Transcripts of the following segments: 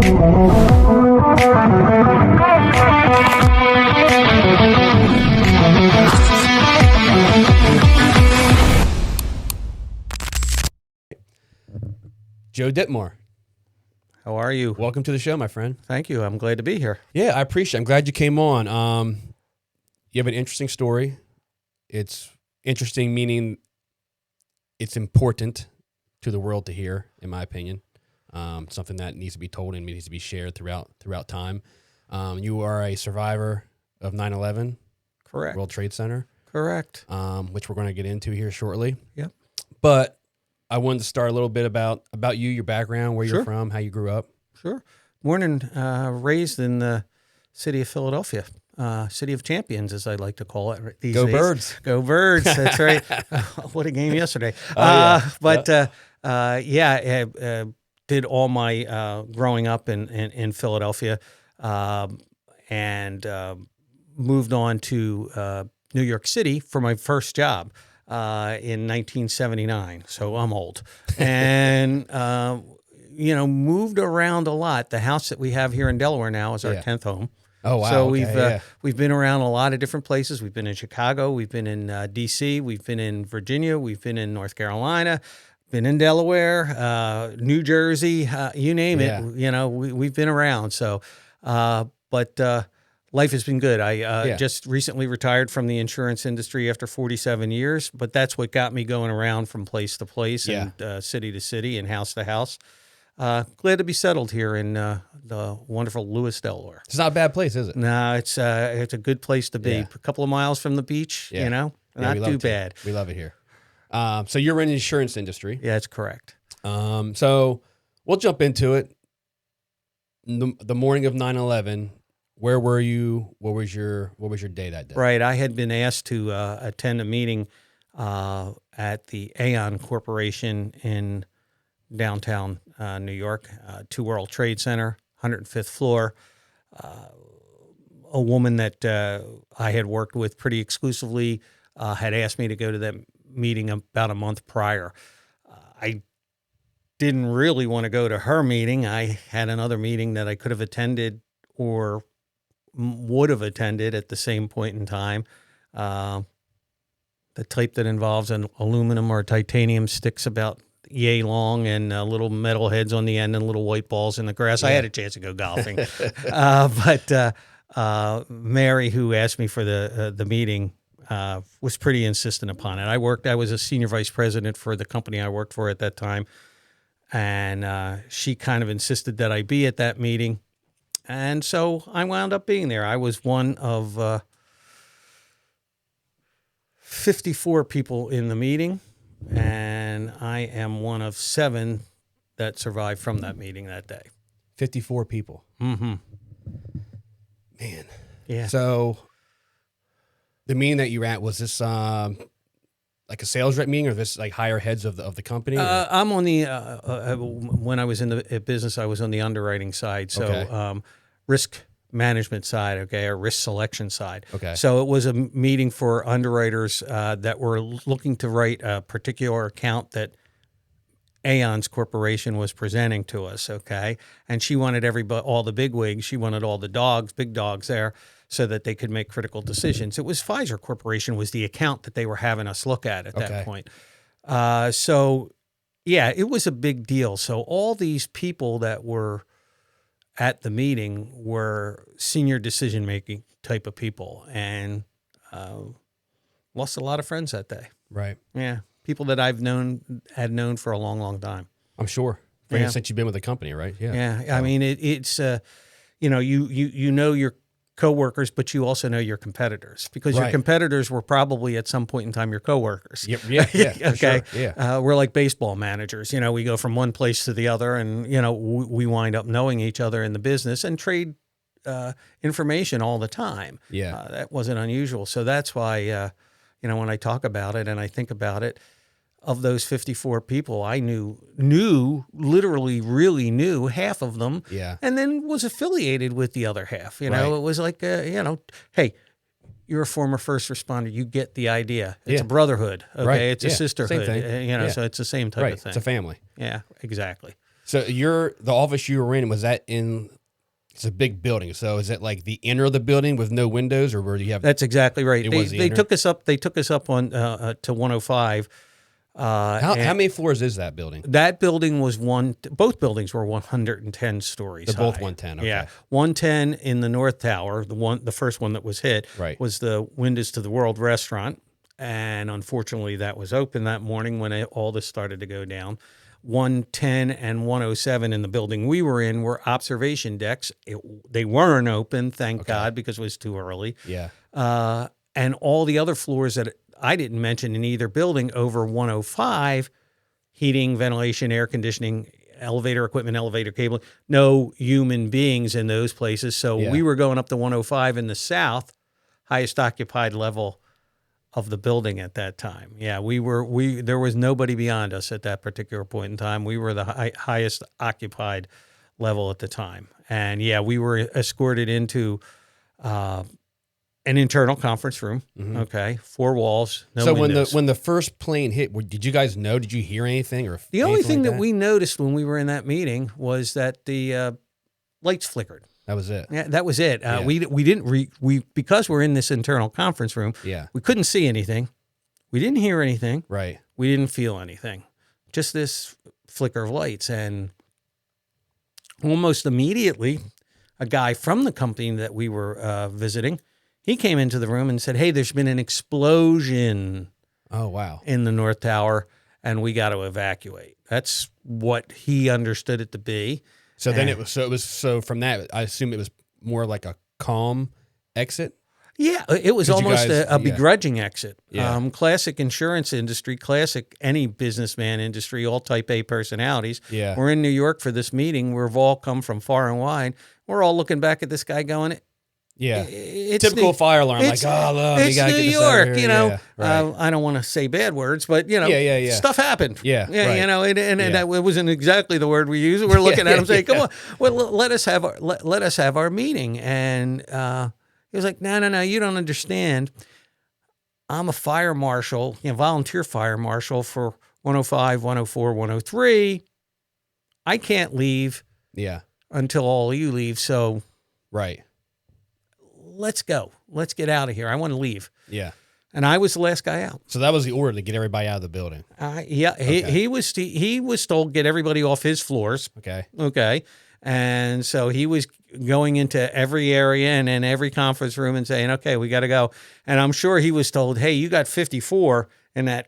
Joe Dittmar. How are you? Welcome to the show, my friend. Thank you. I'm glad to be here. Yeah, I appreciate it. I'm glad you came on. You have an interesting story. It's interesting, meaning it's important to the world to hear, in my opinion. Something that needs to be told and needs to be shared throughout time. You are a survivor of 9/11. Correct. World Trade Center. Correct. Which we're going to get into here shortly. Yep. But I wanted to start a little bit about you, your background, where Sure. you're from, how you grew up. Sure. Born and raised in the city of Philadelphia, city of champions, as I like to call it these Go days. Birds. Go Birds. That's right. What a game yesterday. Did all my growing up in Philadelphia and moved on to New York City for my first job. In 1979, so I'm old, and moved around a lot. The house that we have here in Delaware now is our 10th home. Oh wow! So we've been around a lot of different places. We've been in Chicago, we've been in D.C., we've been in Virginia, we've been in North Carolina, been in Delaware, New Jersey, you name it. We've been around. So, life has been good. I just recently retired from the insurance industry after 47 years, but that's what got me going around from place to place and city to city and house to house. Glad to be settled here in the wonderful Lewis, Delaware. It's not a bad place, is it? No, it's a good place to be. Yeah. A couple of miles from the beach, not too bad. We love it here. So you're in the insurance industry. Yeah, that's correct. So we'll jump into it. The morning of 9/11. Where were you? What was your day that day? Right. I had been asked to attend a meeting at the Aon Corporation in downtown New York, 2 World Trade Center, 105th floor. A woman that I had worked with pretty exclusively had asked me to go to that meeting about a month prior. I didn't really want to go to her meeting. I had another meeting that I could have attended or would have attended at the same point in time. The type that involves an aluminum or titanium sticks about yay long and little metal heads on the end and little white balls in the grass. I had a chance to go golfing. But Mary, who asked me for the meeting, was pretty insistent upon it. I was a senior vice president for the company I worked for at that time. And she kind of insisted that I be at that meeting. And so I wound up being there. I was one of 54 people in the meeting, and I am one of 7 that survived from that meeting that day. 54 people. Mm-hmm. Man. Yeah. So the meeting that you were at, was this like a sales rep meeting, or this like higher heads of the company? I'm on the when I was in the business, I was on the underwriting side. So risk management side, or risk selection side. Okay. So it was a meeting for underwriters that were looking to write a particular account that Aon's corporation was presenting to us. Okay. And she wanted all the big wigs. She wanted all the big dogs there, so that they could make critical decisions. It was Pfizer Corporation was the account that they were having us look at that point. So it was a big deal. So all these people that were at the meeting were senior decision-making type of people, and lost a lot of friends that day. Right. Yeah. People that had known for a long, long time. I'm sure. Since you've been with the company, right? Yeah. Yeah. So. I mean, it's you know your coworkers, but you also know your competitors, because your competitors were probably at some point in time your coworkers. Yep. Yeah. Okay. Sure. Yeah. We're like baseball managers. We go from one place to the other, and we wind up knowing each other in the business and trade information all the time. Yeah. That wasn't unusual. So that's why when I talk about it and I think about it, of those 54 people, I literally really knew half of them, and then was affiliated with the other half. It was like, hey, you're a former first responder. You get the idea. It's a brotherhood. Okay. It's a sisterhood. Same thing. So it's the same type of thing. It's a family. Yeah, exactly. So the office you were in, was that in? It's a big building. So is it like the inner of the building with no windows, or where do you have? That's exactly right. It was the They inner? took us up. They took us up on to 105. How many floors is that building? That building was both buildings were 110 stories. They're both high. 110. Okay. Yeah, 110 in the North Tower. The first one that was hit Right. was the Windows to the World restaurant, and unfortunately, that was open that morning when all this started to go down. 110 and 107 in the building we were in were observation decks. They weren't open, thank God, because it was too early. Yeah. And all the other floors that I didn't mention in either building over 105, heating, ventilation, air conditioning, elevator equipment, elevator cabling, no human beings in those places. So we were going up to 105 in the south, highest occupied level of the building at that time. Yeah, there was nobody beyond us at that particular point in time. We were the highest occupied level at the time. And yeah, we were escorted into an internal conference room. Okay, 4 walls, no windows. when the first plane hit, did you guys know? Did you hear anything? Or The only thing like that we noticed when we were in that meeting was that the lights flickered. That was it. Yeah, that was it. We didn't because we're in this internal conference room. Yeah. We couldn't see anything. We didn't hear anything. Right. We didn't feel anything. Just this flicker of lights, and almost immediately, a guy from the company that we were visiting, he came into the room and said, "Hey, there's been an explosion." Oh, wow. In the North Tower, and we got to evacuate. That's what he understood it to be. So then so from that, I assume it was more like a calm exit. Yeah, it was almost guys, a begrudging exit. Yeah. Classic insurance industry, classic any businessman industry, all type A personalities. Yeah. We're in New York for this meeting. We've all come from far and wide. We're all looking back at this guy going, Yeah. It's Typical fire alarm. Like, oh, look, it's you gotta New get this York, out of here. you know. Yeah, right. I don't want to say bad words, but you know, Yeah. stuff happened. Yeah, right. you know, and that wasn't exactly the word we used. We're looking at him saying, "Come on, well, let us have our meeting." And he was like, "No, you don't understand. I'm a fire marshal, volunteer fire marshal for 105, 104, 103. I can't leave until all of you leave. So right. Let's go. Let's get out of here. I want to leave." Yeah. And I was the last guy out. So that was the order to get everybody out of the building. He was told get everybody off his floors. Okay. And so he was going into every area and in every conference room and saying, "Okay, we got to go." And I'm sure he was told, "Hey, you got 54 in that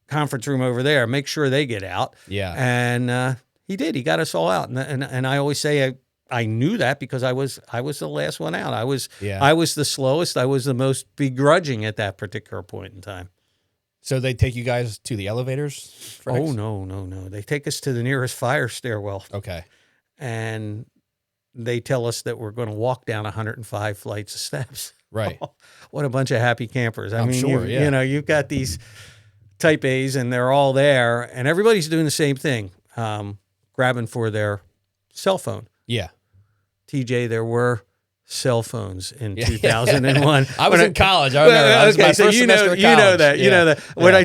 conference room over there. Make sure they get out." Yeah. And he did. He got us all out. And I always say I knew that because I was the last one out. I was the slowest. I was the most begrudging at that particular point in time. So they take you guys to the elevators? Oh, no. They take us to the nearest fire stairwell. Okay. And they tell us that we're going to walk down 105 flights of steps. Right. What a bunch of happy campers. I'm sure, you know, you've got these type A's and they're all there and everybody's doing the same thing, grabbing for their cell phone. Yeah. TJ, there were cell phones in 2001. I was in college. I remember. I was my first semester of college. You know that. When I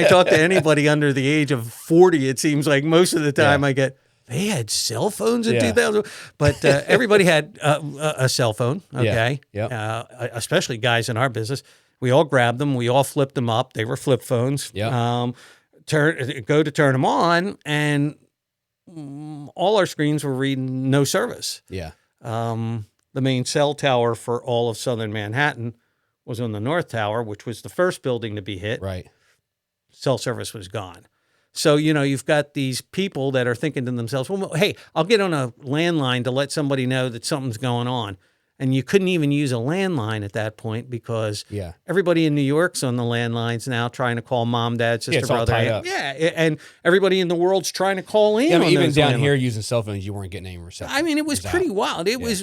talk to anybody under the age of 40, it seems like most of the time I get, they had cell phones in 2000. But everybody had a cell phone, okay? Yeah. Especially guys in our business. We all grabbed them. We all flipped them up. They were flip phones. Yeah. Go to turn them on, and all our screens were reading no service. Yeah. The main cell tower for all of southern Manhattan was on the North Tower, which was the first building to be hit. Right. Cell service was gone. So, you've got these people that are thinking to themselves, well, hey, I'll get on a landline to let somebody know that something's going on. And you couldn't even use a landline at that point because everybody in New York's on the landlines now trying to call mom, dad, sister, it's all brother. tied up. Yeah, and everybody in the world's trying to call in. Yeah, I mean, on even those down landlines. here using cell phones, you weren't getting any reception. I mean, it was pretty wild. It was.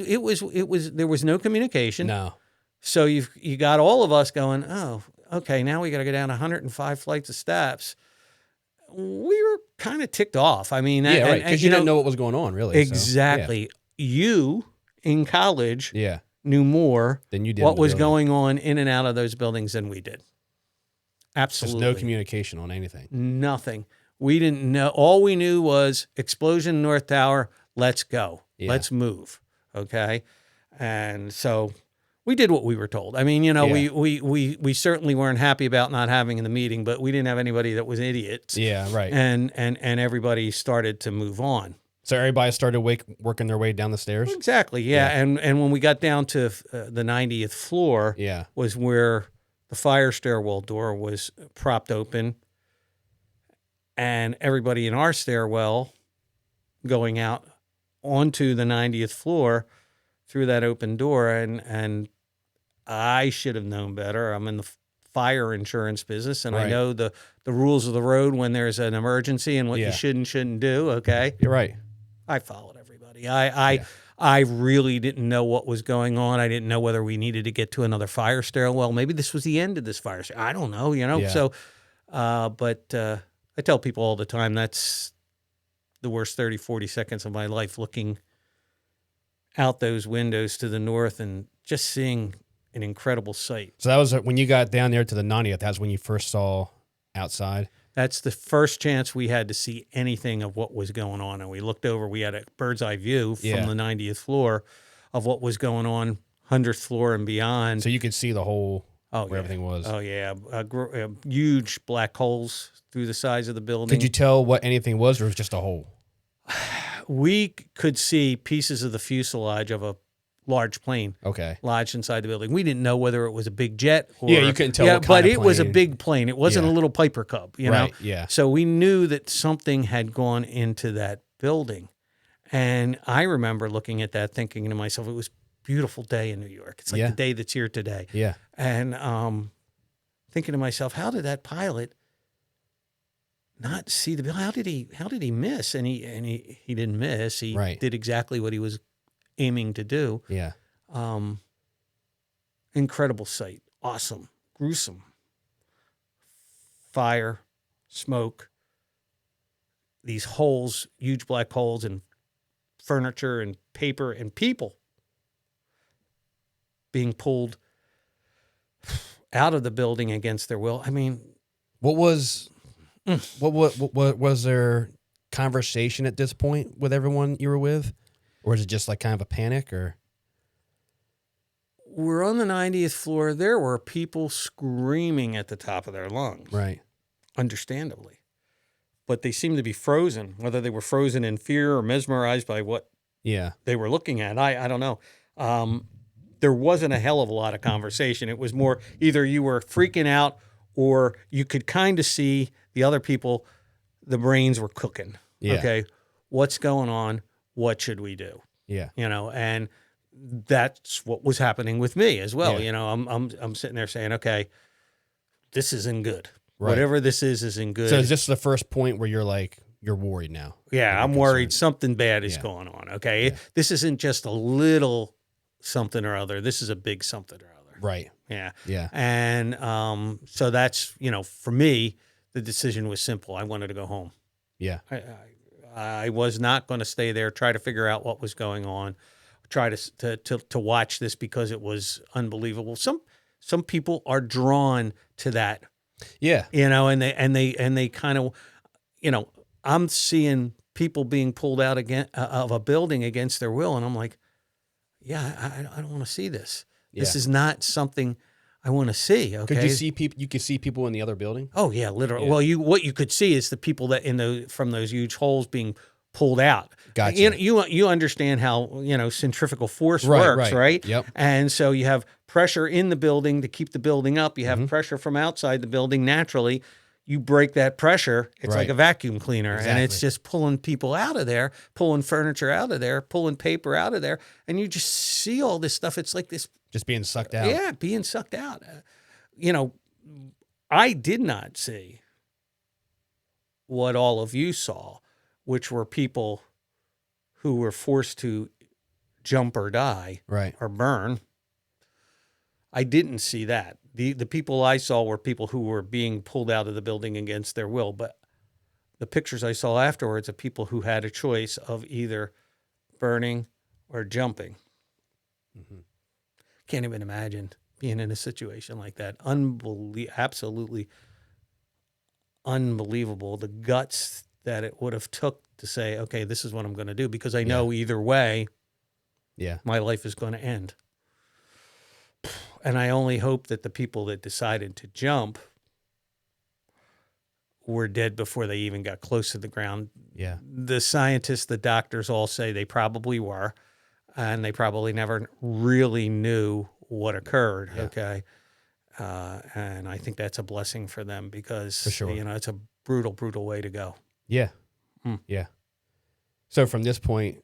There was no communication. No. So you got all of us going, oh, okay, now we got to go down 105 flights of steps. We were kind of ticked off. I mean, right, because you didn't know what was going on, really. Exactly. So, you in college knew more than you did what was going on in and out of those buildings than we did. Absolutely. Just no communication on anything. Nothing. We didn't know. All we knew was explosion North Tower. Let's go. Yeah. Let's move. Okay. And so we did what we were told. I mean, you know, Yeah. we certainly weren't happy about not having in the meeting, but we didn't have anybody that was idiots. Yeah, right. And everybody started to move on. So everybody started working their way down the stairs? Exactly. Yeah. And when we got down to the 90th floor, Yeah. was where the fire stairwell door was propped open, and everybody in our stairwell going out onto the 90th floor through that open door. And I should have known better. I'm in the fire insurance business, and I Right. know the rules of the road when there's an emergency and what Yeah. you should and shouldn't do. Okay. You're right. I followed everybody. I really didn't know what was going on. I didn't know whether we needed to get to another fire stairwell. Maybe this was the end of this fire stairwell. I don't know, you know. Yeah. So, but I tell people all the time that's the worst 30, 40 seconds of my life, looking out those windows to the north and just seeing an incredible sight. So that was when you got down there to the 90th. That's when you first saw outside? That's the first chance we had to see anything of what was going on. And we looked over, we had a bird's eye view from Yeah. the 90th floor of what was going on, 100th floor and beyond. So you could see the whole, Oh, where yeah. everything was. Oh, yeah. Huge black holes through the sides of the building. Could you tell what anything was, or was it just a hole? We could see pieces of the fuselage of a large plane Okay. lodged inside the building. We didn't know whether it was a big jet or... Yeah, you couldn't tell Yeah, what kind but of it was a plane. big plane. It wasn't Yeah. a little Piper Cub, you know? Right, yeah. So we knew that something had gone into that building. And I remember looking at that thinking to myself, it was a beautiful day in New York. It's like Yeah. the day that's here today. Yeah. And thinking to myself, how did that pilot not see the bill? How did he miss? And he didn't miss. He Right. did exactly what he was aiming to do. Yeah. Incredible sight. Awesome. Gruesome. Fire, smoke, these holes, huge black holes, and furniture and paper and people being pulled out of the building against their will. I mean, What was there conversation at this point with everyone you were with? Or is it just like kind of a panic, or? we're on the 90th floor. There were people screaming at the top of their lungs, Right. understandably. But they seemed to be frozen, whether they were frozen in fear or mesmerized by what Yeah. they were looking at. I don't know. There wasn't a hell of a lot of conversation. It was more either you were freaking out or you could kind of see the other people, the brains were cooking. Yeah. Okay. What's going on? What should we do? Yeah. You know, and that's what was happening with me as well. Yeah. You know, I'm sitting there saying, okay, this isn't good. Right. Whatever this isn't good. So is this the first point where you're like, you're worried now? Yeah, You're I'm worried concerned. something bad is Yeah. going on. Okay. Yeah. This isn't just a little something or other. This is a big something or other. Right. Yeah. Yeah. And so that's, you know, for me, the decision was simple. I wanted to go home. Yeah. I was not going to stay there, try to figure out what was going on, try to watch this because it was unbelievable. Some people are drawn to that, Yeah. you know, and they kind of, you know, I'm seeing people being pulled out again of a building against their will, and I'm like, yeah, I don't want to see this. This Yeah. is not something I want to see. Okay. Could you see people? You could see people in the other building? Oh yeah, literally. Yeah. Well, what you could see is the people that from those huge holes being pulled out. Gotcha. You understand how, you know, centrifugal force Right, works, right. right? Yep. And so you have pressure in the building to keep the building up. You have Mm-hmm. pressure from outside the building. Naturally, you break that pressure. It's like Right. a vacuum cleaner, and it's Exactly. just pulling people out of there, pulling furniture out of there, pulling paper out of there, and you just see all this stuff. It's like this. Just being sucked out. Yeah, being sucked out. You know, I did not see what all of you saw, which were people who were forced to jump or die Right. or burn. I didn't see that. The people I saw were people who were being pulled out of the building against their will. But the pictures I saw afterwards of people who had a choice of either burning or jumping. Mm-hmm. Can't even imagine being in a situation like that. Absolutely unbelievable, the guts that it would have took to say, okay, this is what I'm going to do, because I know either way, my life is going to end. And I only hope that the people that decided to jump were dead before they even got close to the ground. Yeah. The scientists, the doctors all say they probably were, and they probably never really knew what occurred. Yeah. Okay. And I think that's a blessing for them, because, For sure. it's a brutal, brutal way to go. Yeah. Yeah. So from this point,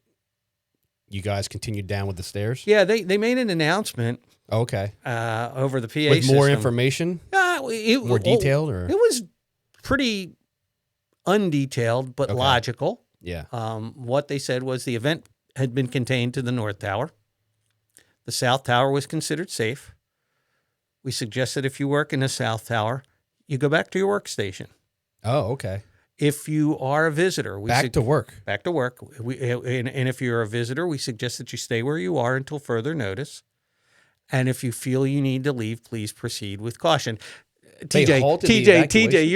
you guys continued down with the stairs? Yeah, they made an announcement Okay. over the PA With more system. information? More detailed? Or? It was pretty undetailed, but logical. Yeah. What they said was the event had been contained to the North Tower. The South Tower was considered safe. We suggested if you work in the South Tower, you go back to your workstation. Oh, okay. If you are a visitor, Back to work. Back to work. And if you're a visitor, we suggest that you stay where you are until further notice. And if you feel you need to leave, please proceed with caution. TJ,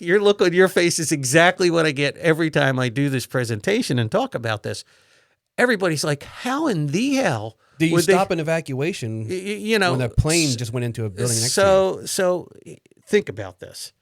your look on your face is exactly what I get every time I do this presentation and talk about this. Everybody's like, how in the hell do you stop an evacuation when a plane just went into a building next to you? So think about this.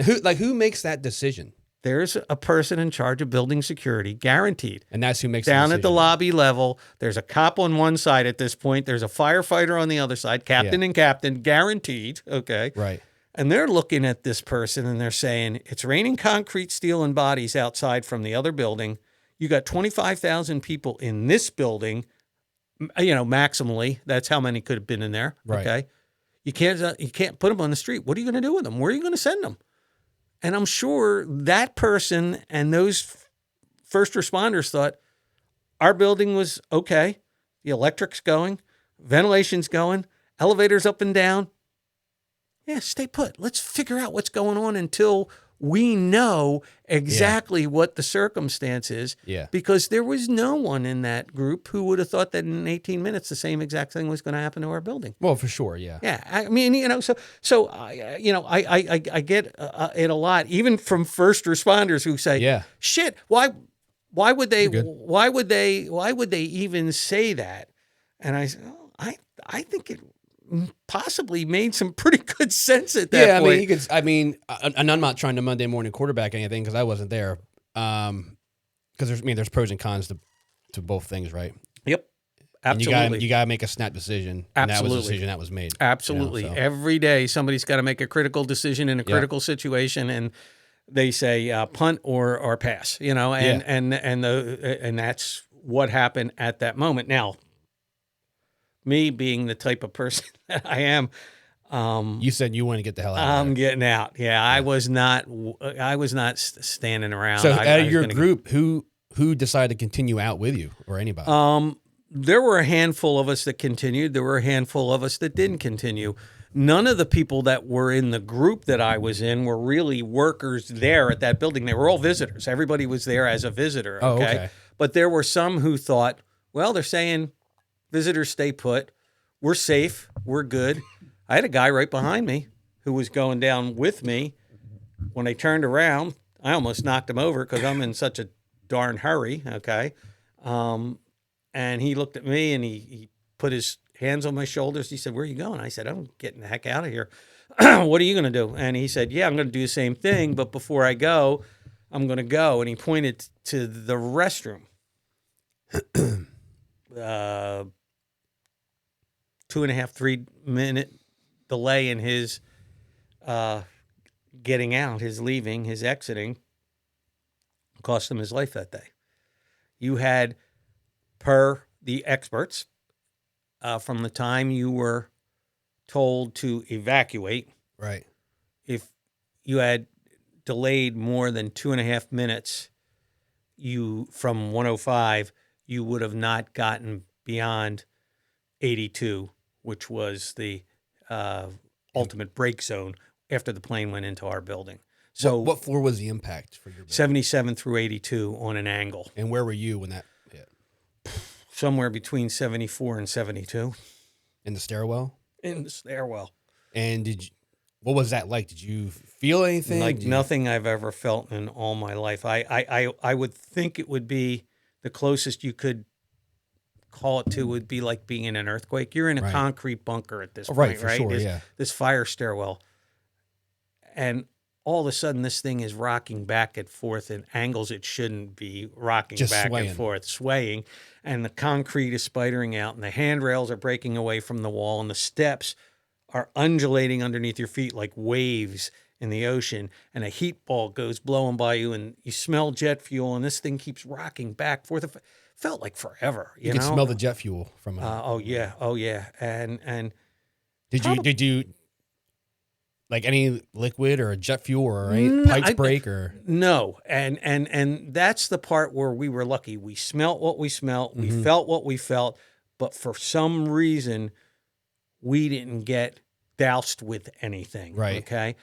Who makes that decision? There's a person in charge of building security, guaranteed. And that's who makes down the at the lobby level. There's a cop on one side at this point. There's a firefighter on the other side, captain and captain, guaranteed. Okay. Right. And they're looking at this person and they're saying, it's raining concrete, steel, and bodies outside from the other building. You got 25,000 people in this building, maximally. That's how many could have been in there. Right. Okay. You can't put them on the street. What are you going to do with them? Where are you going to send them? And I'm sure that person and those first responders thought our building was okay. The electric's going, ventilation's going, elevators up and down. Yeah, stay put. Let's figure out what's going on until we know exactly what the circumstance is. Yeah. Because there was no one in that group who would have thought that in 18 minutes the same exact thing was going to happen to our building. Well, for sure, yeah. Yeah, I mean, I get it a lot, even from first responders who say, "Shit, why would they even say that?" And I say, I think it possibly made some pretty good sense at that point. And I'm not trying to Monday morning quarterback anything because I wasn't there. Because there's pros and cons to both things, right? Yep, absolutely. And you got to make a snap decision. And that was the decision that was made. Absolutely. Every day, somebody's got to make a critical decision in a critical situation, and they say punt or pass. And that's what happened at that moment. Now, me being the type of person that I am, you said you want to get the hell out. I'm getting out. Yeah, I was not standing around. So, out of your group, who decided to continue out with you, or anybody? There were a handful of us that continued. There were a handful of us that didn't continue. None of the people that were in the group that I was in were really workers there at that building. They were all visitors. Everybody was there as a visitor. Oh, okay. But there were some who thought, well, they're saying visitors stay put. We're safe. We're good. I had a guy right behind me who was going down with me. When I turned around, I almost knocked him over because I'm in such a darn hurry. Okay. And he looked at me and he put his hands on my shoulders. He said, "Where are you going?" I said, "I'm getting the heck out of here." "What are you going to do?" And he said, "Yeah, I'm going to do the same thing. But before I go, I'm going to go." And he pointed to the restroom. 2.5, 3 minute delay in his getting out, his leaving, his exiting, cost him his life that day. You had, per the experts, from the time you were told to evacuate, right? If you had delayed more than 2.5 minutes, from 105, you would have not gotten beyond 82, which was the ultimate break zone after the plane went into our building. So what floor was the impact for your building? 77 through 82 on an angle. And where were you when that hit? Somewhere between 74 and 72. In the stairwell? In the stairwell. And What was that like? Did you feel anything? Like Did you- nothing I've ever felt in all my life. I would think it would be the closest you could call it to would be like being in an earthquake. You're in a Right. concrete bunker at this Oh, point, right, for right? sure, yeah. This fire stairwell. And all of a sudden, this thing is rocking back and forth in angles it shouldn't be rocking Just back swaying. and forth, swaying. And the concrete is spidering out, and the handrails are breaking away from the wall, and the steps are undulating underneath your feet like waves in the ocean. And a heat ball goes blowing by you, and you smell jet fuel, and this thing keeps rocking back and forth. It felt like forever. You You could know? smell the jet fuel from it. Oh yeah. And Did you like any liquid or jet fuel or any Mm, pipes I- break or no, and that's the part where we were lucky. We smelt what we smelt, we Mhm. felt what we felt, but for some reason, we didn't get doused with anything. Right. Okay.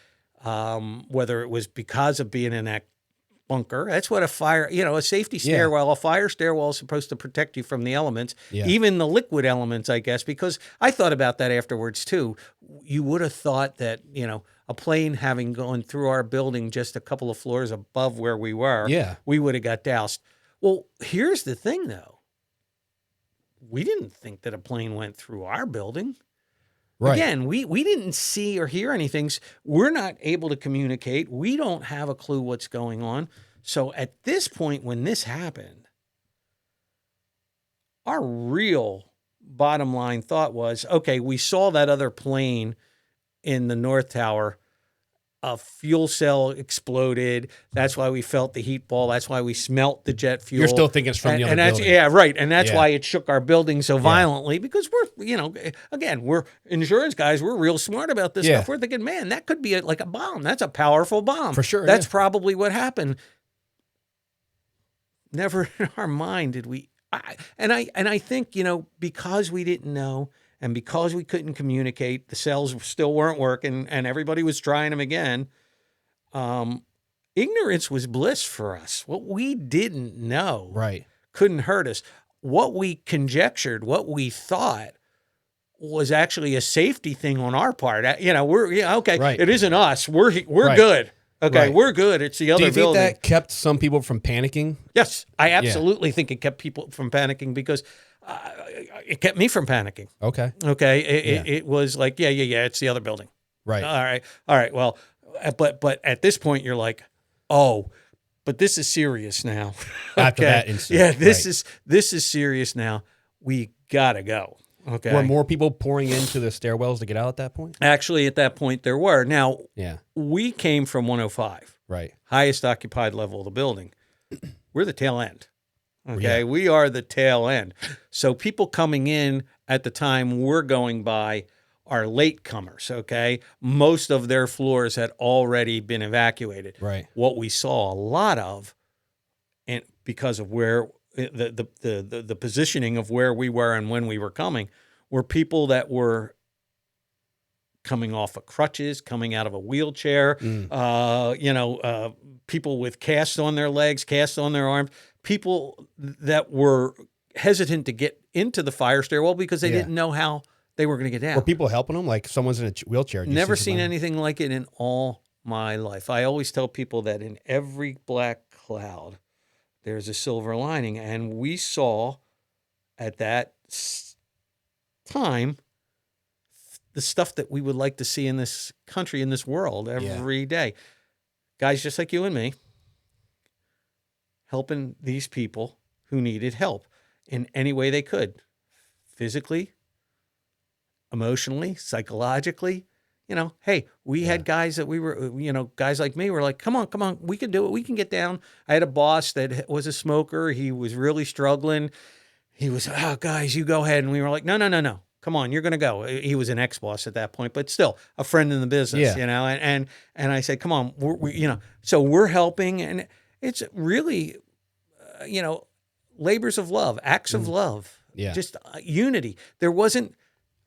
Whether it was because of being in that bunker, that's what a fire, a safety Yeah. stairwell, a fire stairwell is supposed to protect you from the elements, Yeah. even the liquid elements, I guess, because I thought about that afterwards too. You would have thought that, a plane having gone through our building just a couple of floors above where we were, Yeah. we would have got doused. Well, here's the thing though. We didn't think that a plane went through our building. Right. Again, we didn't see or hear anything. We're not able to communicate. We don't have a clue what's going on. So at this point, when this happened, our real bottom line thought was, okay, we saw that other plane in the North Tower. A fuel cell exploded. That's why we felt the heat ball. That's why we smelt the jet fuel. You're still thinking it's from the other and that's building. yeah, right. And that's Yeah. why it shook our building so violently because we're, again, we're insurance guys. We're real smart about this Yeah. stuff. We're thinking, man, that could be like a bomb. That's a powerful bomb. For sure, That's yeah. probably what happened. Never in our mind did we. I think, because we didn't know and because we couldn't communicate, the cells still weren't working and everybody was trying them again. Ignorance was bliss for us. What we didn't know Right. couldn't hurt us. What we conjectured, what we thought was actually a safety thing on our part. Okay, Right. it isn't us. We're Right. good. Okay, Right. we're good. It's the Do other you think building. that kept some people from panicking? Yes, I absolutely think it kept people from panicking because it kept me from panicking. Okay. Okay, it was like, yeah, it's the other building. Right. All right. Well, but at this point, you're like, oh, but this is serious now. After Okay. that incident. Yeah, this right. is serious now. We gotta go. Okay. Were more people pouring into the stairwells to get out at that point? Actually, at that point, there were. Now, Yeah. we came from 105, Right. highest occupied level of the building. We're the tail end. Okay. Yeah. We are the tail end. So people coming in at the time we're going by are latecomers. Okay. Most of their floors had already been evacuated. Right. What we saw a lot of, and because of where the positioning of where we were and when we were coming, were people that were coming off of crutches, coming out of a wheelchair, people with casts on their legs, casts on their arms, people that were hesitant to get into the fire stairwell because they Yeah. didn't know how they were going to get down. Were people helping them? Like someone's in a wheelchair. Did you Never see seen somebody? anything like it in all my life. I always tell people that in every black cloud, there's a silver lining. And we saw at that time the stuff that we would like to see in this country, in this world every day. Guys just like you and me, helping these people who needed help in any way they could, physically, emotionally, psychologically. Hey, we had guys that we were, guys like me were like, come on, we can do it. We can get down. I had a boss that was a smoker. He was really struggling. He was, guys, you go ahead. And we were like, no. Come on, you're going to go. He was an ex-boss at that point, but still a friend in the business, and I said, come on, so we're helping. And it's really, labors of love, acts of love, just unity. There wasn't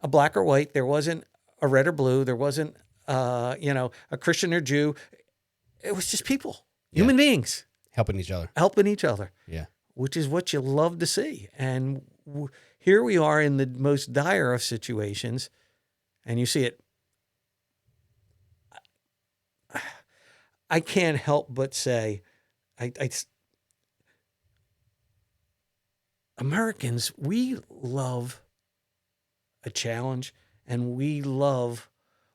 a black or white. There wasn't a red or blue. There wasn't, a Christian or Jew. It was just people, human beings Helping each other. helping each other. Yeah. Which is what you love to see. And here we are in the most dire of situations, and you see it I can't help but say, Americans, we love a challenge, and we love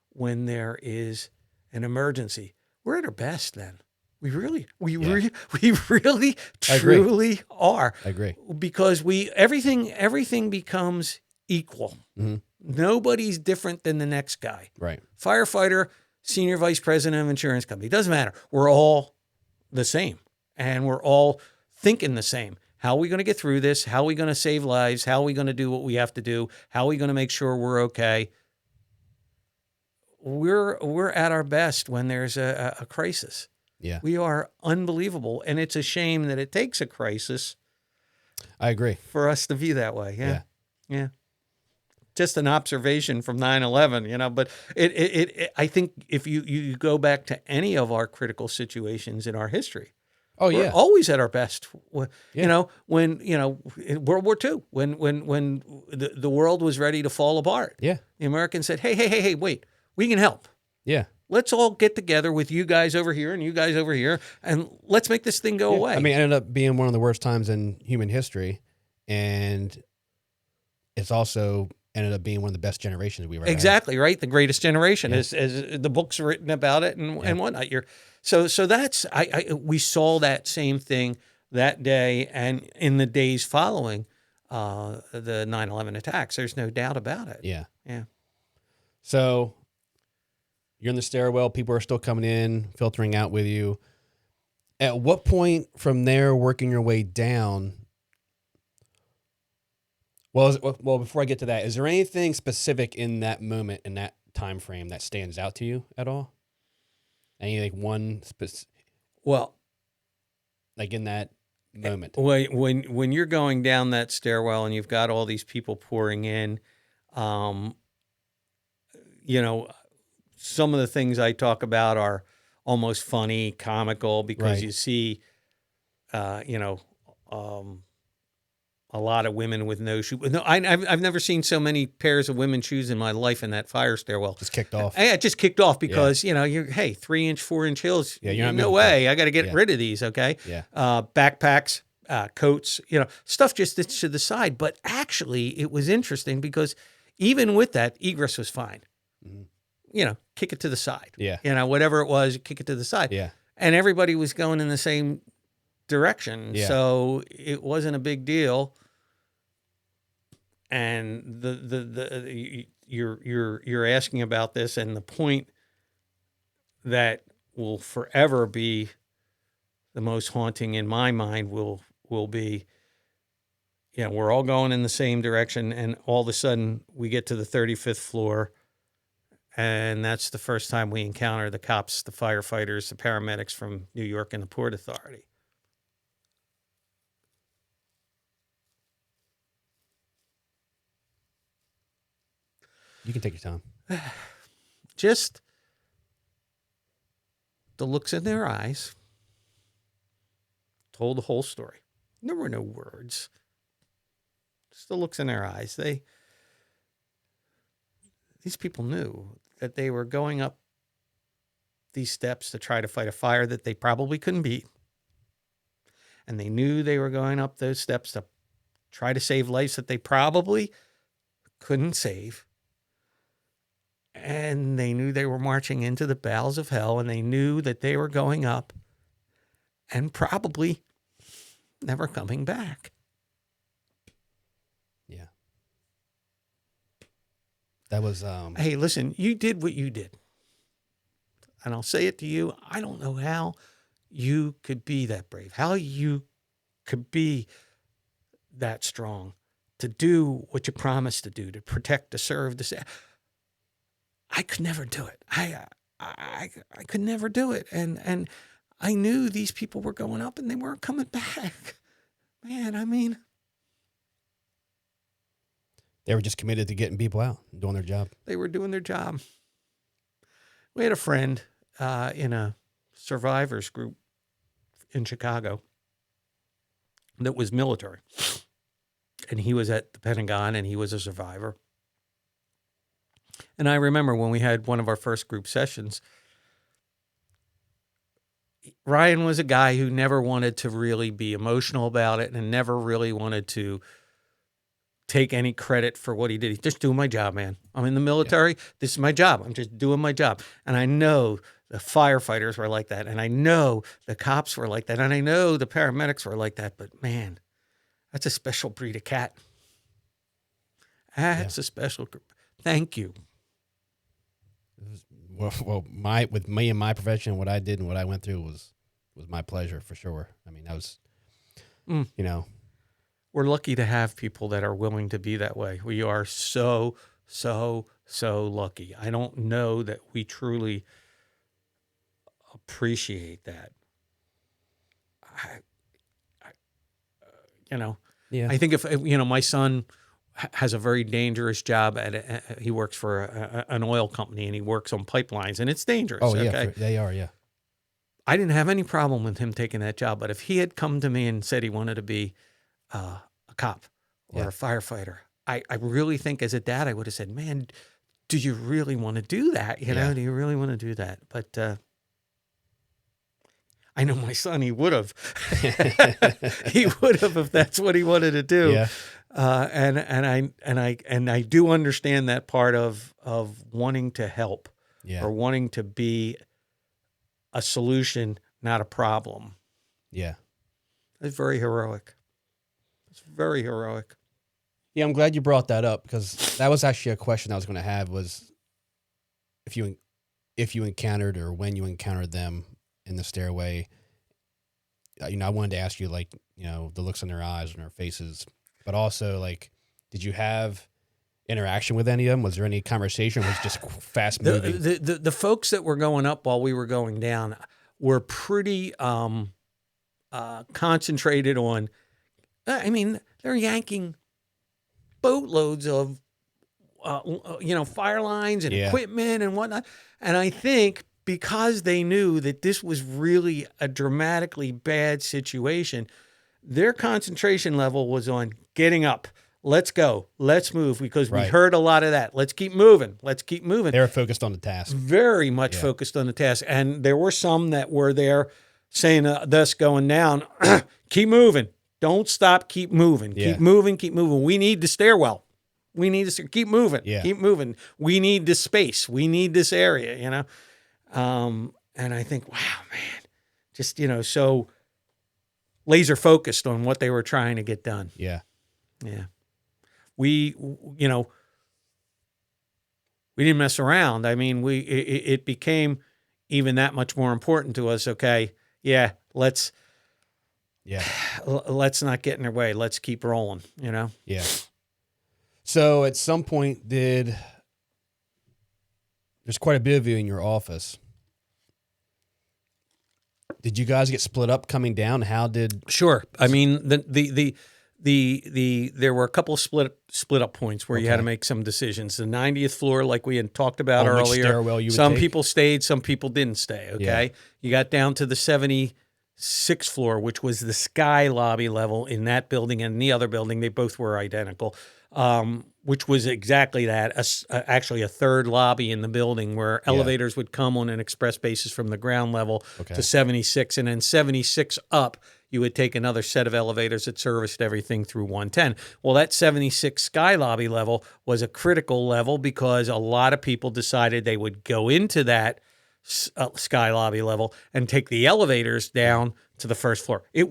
when there is an emergency. We're at our best then. We really, we really, I agree. truly are. I agree. Because everything becomes equal. Mm-hmm. Nobody's different than the next guy. Right. Firefighter, senior vice president of insurance company. Doesn't matter. We're all the same, and we're all thinking the same. How are we going to get through this? How are we going to save lives? How are we going to do what we have to do? How are we going to make sure we're okay? We're at our best when there's a crisis. Yeah. We are unbelievable, and it's a shame that it takes a crisis I agree. for us to be that way. Yeah. Yeah. Just an observation from 9/11, but I think if you go back to any of our critical situations in our history, Oh, we're yeah. always at our best. Yeah. When in World War II, when the world was ready to fall apart, Yeah. the Americans said, hey, wait, we can help. Yeah. Let's all get together with you guys over here and you guys over here, and let's make this thing go away. I mean, it ended up being one of the worst times in human history, and it's also ended up being one of the best generations we've ever had. Exactly, right? The greatest generation, as the books written about it and whatnot. So that's we saw that same thing that day and in the days following the 9/11 attacks. There's no doubt about it. Yeah. Yeah. So you're in the stairwell. People are still coming in, filtering out with you. At what point from there, working your way down? Well, before I get to that, is there anything specific in that moment, in that time frame, that stands out to you at all? Any one Well, like in that moment? when you're going down that stairwell and you've got all these people pouring in, some of the things I talk about are almost funny, comical, because Right. you see, a lot of women with no shoes. No, I've never seen so many pairs of women's shoes in my life in that fire stairwell. Just kicked off. Yeah, it just kicked off because you're 3-inch, 4-inch heels. Yeah, you're not no moving way. I got to get rid of these. Okay. Yeah. Backpacks, coats, stuff just to the side. But actually, it was interesting because even with that, egress was fine. Mm-hmm. Kick it to the side. Yeah. Whatever it was, kick it to the side. Yeah. And everybody was going in the same direction, Yeah. so it wasn't a big deal. And you're asking about this, and the point that will forever be the most haunting in my mind will be, we're all going in the same direction, and all of a sudden we get to the 35th floor, and that's the first time we encounter the cops, the firefighters, the paramedics from New York and the Port Authority. You can take your time. Just the looks in their eyes told the whole story. There were no words. Just the looks in their eyes. These people knew that they were going up these steps to try to fight a fire that they probably couldn't beat. And they knew they were going up those steps to try to save lives that they probably couldn't save. And they knew they were marching into the bowels of hell, and they knew that they were going up and probably never coming back. Yeah. That was Hey, listen, you did what you did. And I'll say it to you, I don't know how you could be that brave, how you could be that strong to do what you promised to do, to protect, to serve, to say. I could never do it. I could never do it. And I knew these people were going up and they weren't coming back. Man, I mean, they were just committed to getting people out, doing their job. They were doing their job. We had a friend in a survivors group in Chicago that was military. And he was at the Pentagon and he was a survivor. And I remember when we had one of our first group sessions, Ryan was a guy who never wanted to really be emotional about it and never really wanted to take any credit for what he did. He's just doing my job, man. I'm in the military. This is my job. I'm just doing my job. And I know the firefighters were like that. And I know the cops were like that. And I know the paramedics were like that. But man, that's a special breed of cat. That's a special group. Thank you. Well, with me and my profession, what I did and what I went through was my pleasure for sure. I mean, that was, you know, we're lucky to have people that are willing to be that way. We are so lucky. I don't know that we truly appreciate that. I think if, my son has a very dangerous job he works for an oil company and he works on pipelines and it's dangerous. Oh yeah, okay? They are. Yeah. I didn't have any problem with him taking that job, but if he had come to me and said he wanted to be a cop or a firefighter, I really think as a dad, I would have said, man, do you really want to do that? Do you really want to do that? But I know my son, he would have. He would have if that's what he wanted to do. Yeah. And I do understand that part of wanting to help or wanting to be a solution, not a problem. Yeah. It's very heroic. It's very heroic. Yeah, I'm glad you brought that up because that was actually a question I was going to have was if you encountered or when you encountered them in the stairway. I wanted to ask you the looks in their eyes and their faces, but also did you have interaction with any of them? Was there any conversation? Or was it just fast moving? The folks that were going up while we were going down were pretty concentrated on. They're yanking boatloads of fire lines and equipment and whatnot, and I think because they knew that this was really a dramatically bad situation, their concentration level was on getting up. Let's go. Let's move because we heard a lot of that. Let's keep moving. Let's keep moving. They were focused on the task. Very much focused on the task. And there were some that were there saying, thus going down, keep moving. Don't stop. Keep moving. Keep moving. Keep moving. We need the stairwell. We need to keep moving. Keep moving. We need this space. We need this area, And I think, wow, man, just, so laser focused on what they were trying to get done. Yeah. Yeah. We didn't mess around. I mean, it became even that much more important to us. Okay. Yeah. Let's not get in their way. Let's keep rolling, Yeah. So at some point there's quite a bit of you in your office. Did you guys get split up coming down? How did? Sure. I mean, there were a couple of split up points where you had to make some decisions. The 90th floor, like we had talked about earlier, which stairwell you would some take? people stayed, some people didn't stay. Okay. You got down to the 76th floor, which was the sky lobby level in that building and the other building. They both were identical. Which was exactly that, actually a third lobby in the building where elevators would come on an express basis from the ground level to 76. And then 76 up, you would take another set of elevators that serviced everything through 110. Well, that 76 sky lobby level was a critical level because a lot of people decided they would go into that sky lobby level and take the elevators down to the first floor. It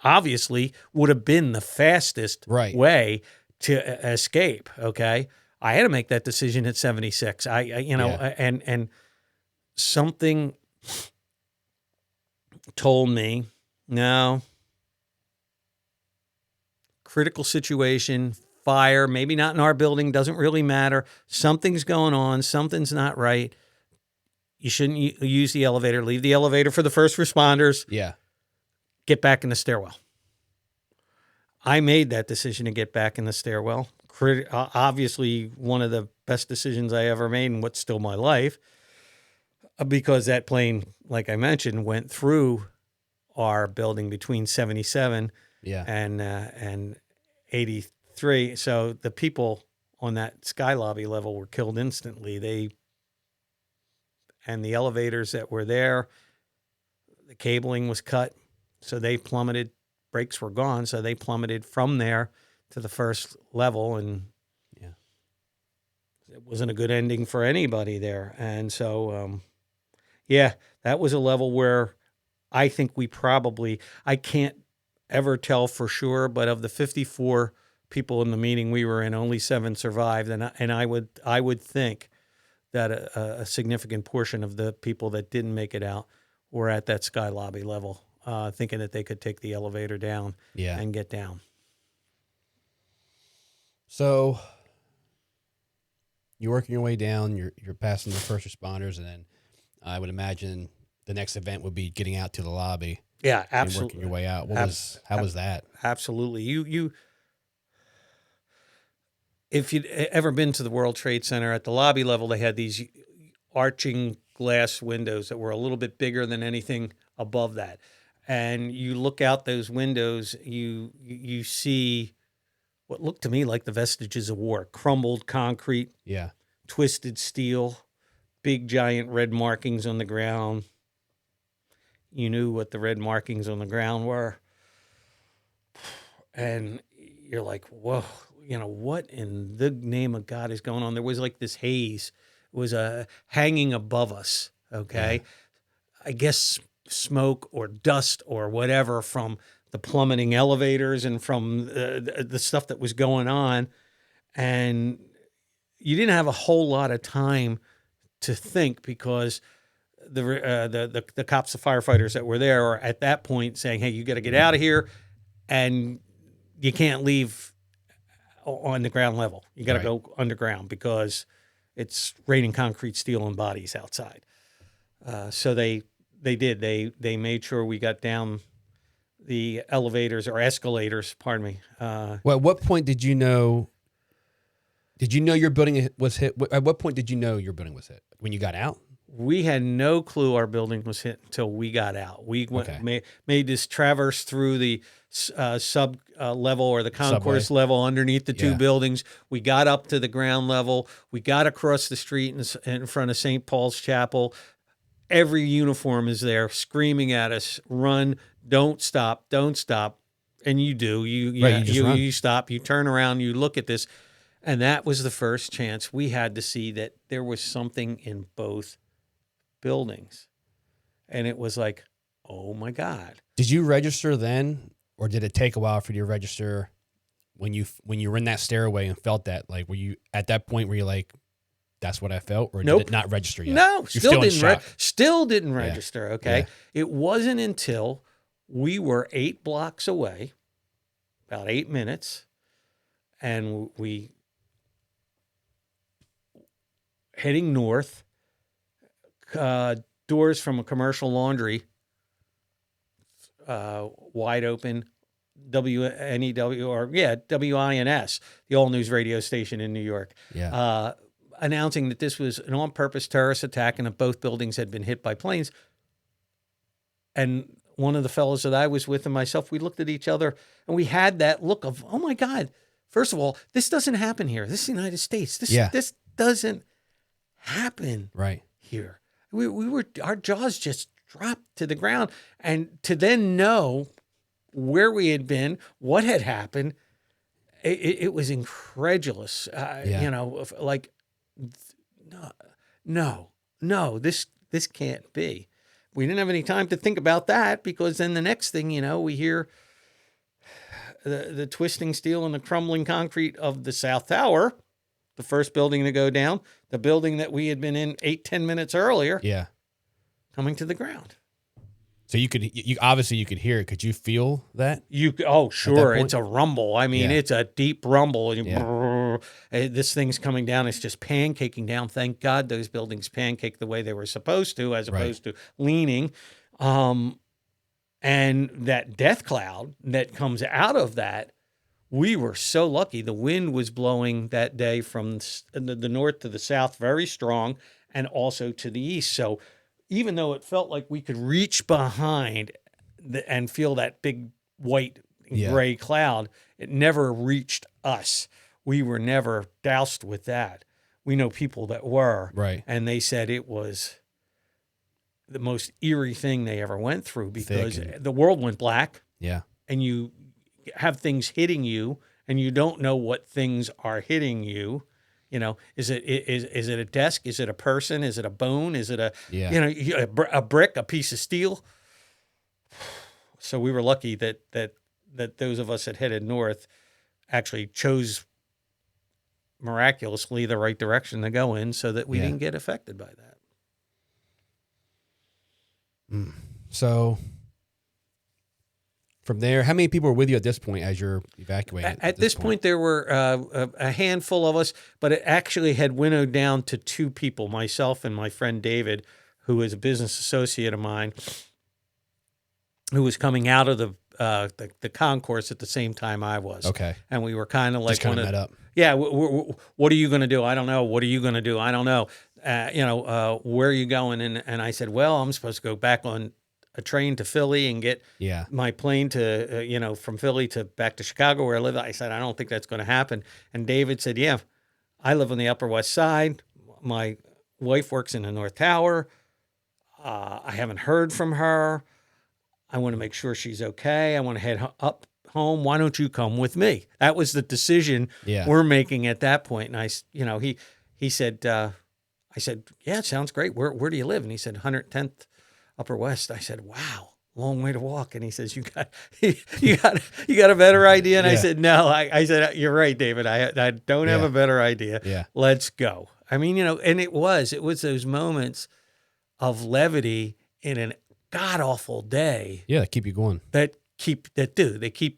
obviously would have been the fastest way to escape. Okay. I had to make that decision at 76. And something told me, no, critical situation, fire, maybe not in our building, doesn't really matter. Something's going on. Something's not right. You shouldn't use the elevator. Leave the elevator for the first responders. Yeah. Get back in the stairwell. I made that decision to get back in the stairwell. Obviously, one of the best decisions I ever made in what's still my life, because that plane, like I mentioned, went through our building between 77 and 83. So the people on that sky lobby level were killed instantly. And the elevators that were there the cabling was cut, so they plummeted. Brakes were gone, so they plummeted from there to the first level, and Yeah. it wasn't a good ending for anybody there. And so, yeah, that was a level where I think I can't ever tell for sure, but of the 54 people in the meeting we were in, only 7 survived. And I would think that a significant portion of the people that didn't make it out were at that sky lobby level, thinking that they could take the elevator down Yeah. and get down. So you're working your way down, you're passing the first responders, and then I would imagine the next event would be getting out to the lobby. Yeah, And absolutely. working your way out. How was that? Absolutely. If you'd ever been to the World Trade Center, at the lobby level, they had these arching glass windows that were a little bit bigger than anything above that. And you look out those windows, you see what looked to me like the vestiges of war: crumbled concrete, Yeah. twisted steel, big giant red markings on the ground. You knew what the red markings on the ground were. And you're like, whoa, what in the name of God is going on? There was like this haze. It was hanging above us, okay? Yeah. I guess smoke or dust or whatever from the plummeting elevators and from the stuff that was going on. And you didn't have a whole lot of time to think, because the cops, the firefighters that were there are at that point saying, hey, you got to get out of here, and you can't leave on the ground level. You got to go underground because it's raining concrete, steel, and bodies outside. So they did. They made sure we got down the elevators or escalators. Pardon me. Well, at what point did you know? Did you know your building was hit? At what point did you know your building was hit? When you got out? We had no clue our building was hit until we got out. We made this traverse through the sub level or the concourse Subway. level underneath the two buildings. We got up to the ground level. We got across the street in front of St. Paul's Chapel. Every uniform is there screaming at us, run, don't stop, don't stop. And you do. You stop, you turn around, you look at this. And that was the first chance we had to see that there was something in both buildings. And it was like, oh my God. Did you register then, or did it take a while for you to register when you were in that stairway and felt that? Like, were you at that point where you're like, that's what I felt, or Nope. did it not register yet? No, still didn't Yeah. register. Okay. Yeah. It wasn't until we were 8 blocks away, about 8 minutes, and we heading north, doors from a commercial laundry, wide open, WNEW WINS, the all news radio station in New York, announcing that this was an on-purpose terrorist attack and that both buildings had been hit by planes. And one of the fellows that I was with and myself, we looked at each other and we had that look of, oh my God, first of all, this doesn't happen here. This is the United States. This doesn't happen here. We were, our jaws just dropped to the ground. And to then know where we had been, what had happened, it was incredulous. Like, no, this can't be. We didn't have any time to think about that, because then the next thing you know, we hear the twisting steel and the crumbling concrete of the South Tower, the first building to go down, the building that we had been in 8-10 minutes earlier, coming to the ground. So you obviously could hear it. Could you feel that? Sure. It's a rumble. I mean, it's a deep rumble. Yeah. This thing's coming down. It's just pancaking down. Thank God those buildings pancake the way they were supposed to, as opposed to leaning. And that death cloud that comes out of that, we were so lucky. The wind was blowing that day from the north to the south, very strong, and also to the east. So even though it felt like we could reach behind and feel that big white gray cloud, it never reached us. We were never doused with that. We know people that were. Right. And they said it was the most eerie thing they ever went through, because Thick. the world went black, Yeah. and you have things hitting you, and you don't know what things are hitting you. You know, is it a desk? Is it a person? Is it a bone? Is it Yeah. you know, a brick, a piece of steel? So we were lucky that those of us that headed north actually chose miraculously the right direction to go in, so that we didn't get affected by that. So from there, how many people were with you at this point as you're evacuating? At this point, there were a handful of us, but it actually had winnowed down to 2 people, myself and my friend David, who is a business associate of mine, who was coming out of the concourse at the same time I was. Okay. And we were kind of like, Just kind of met up. Yeah. What are you going to do? I don't know. What are you going to do? I don't know. Where are you going? And I said, well, I'm supposed to go back on a train to Philly and get my plane to, from Philly to back to Chicago where I live. I said, I don't think that's going to happen. And David said, yeah, I live on the Upper West Side. My wife works in the North Tower. I haven't heard from her. I want to make sure she's okay. I want to head up home. Why don't you come with me? That was the decision we're making at that point. And he said, I said, yeah, it sounds great. Where do you live? And he said, 110th Upper West. I said, wow, long way to walk. And he says, you got a better idea? And I said, no. I said, you're right, David. I don't have a better idea. Yeah. Let's go. I mean, and it was those moments of levity in an god awful day. Yeah, keep you going. They keep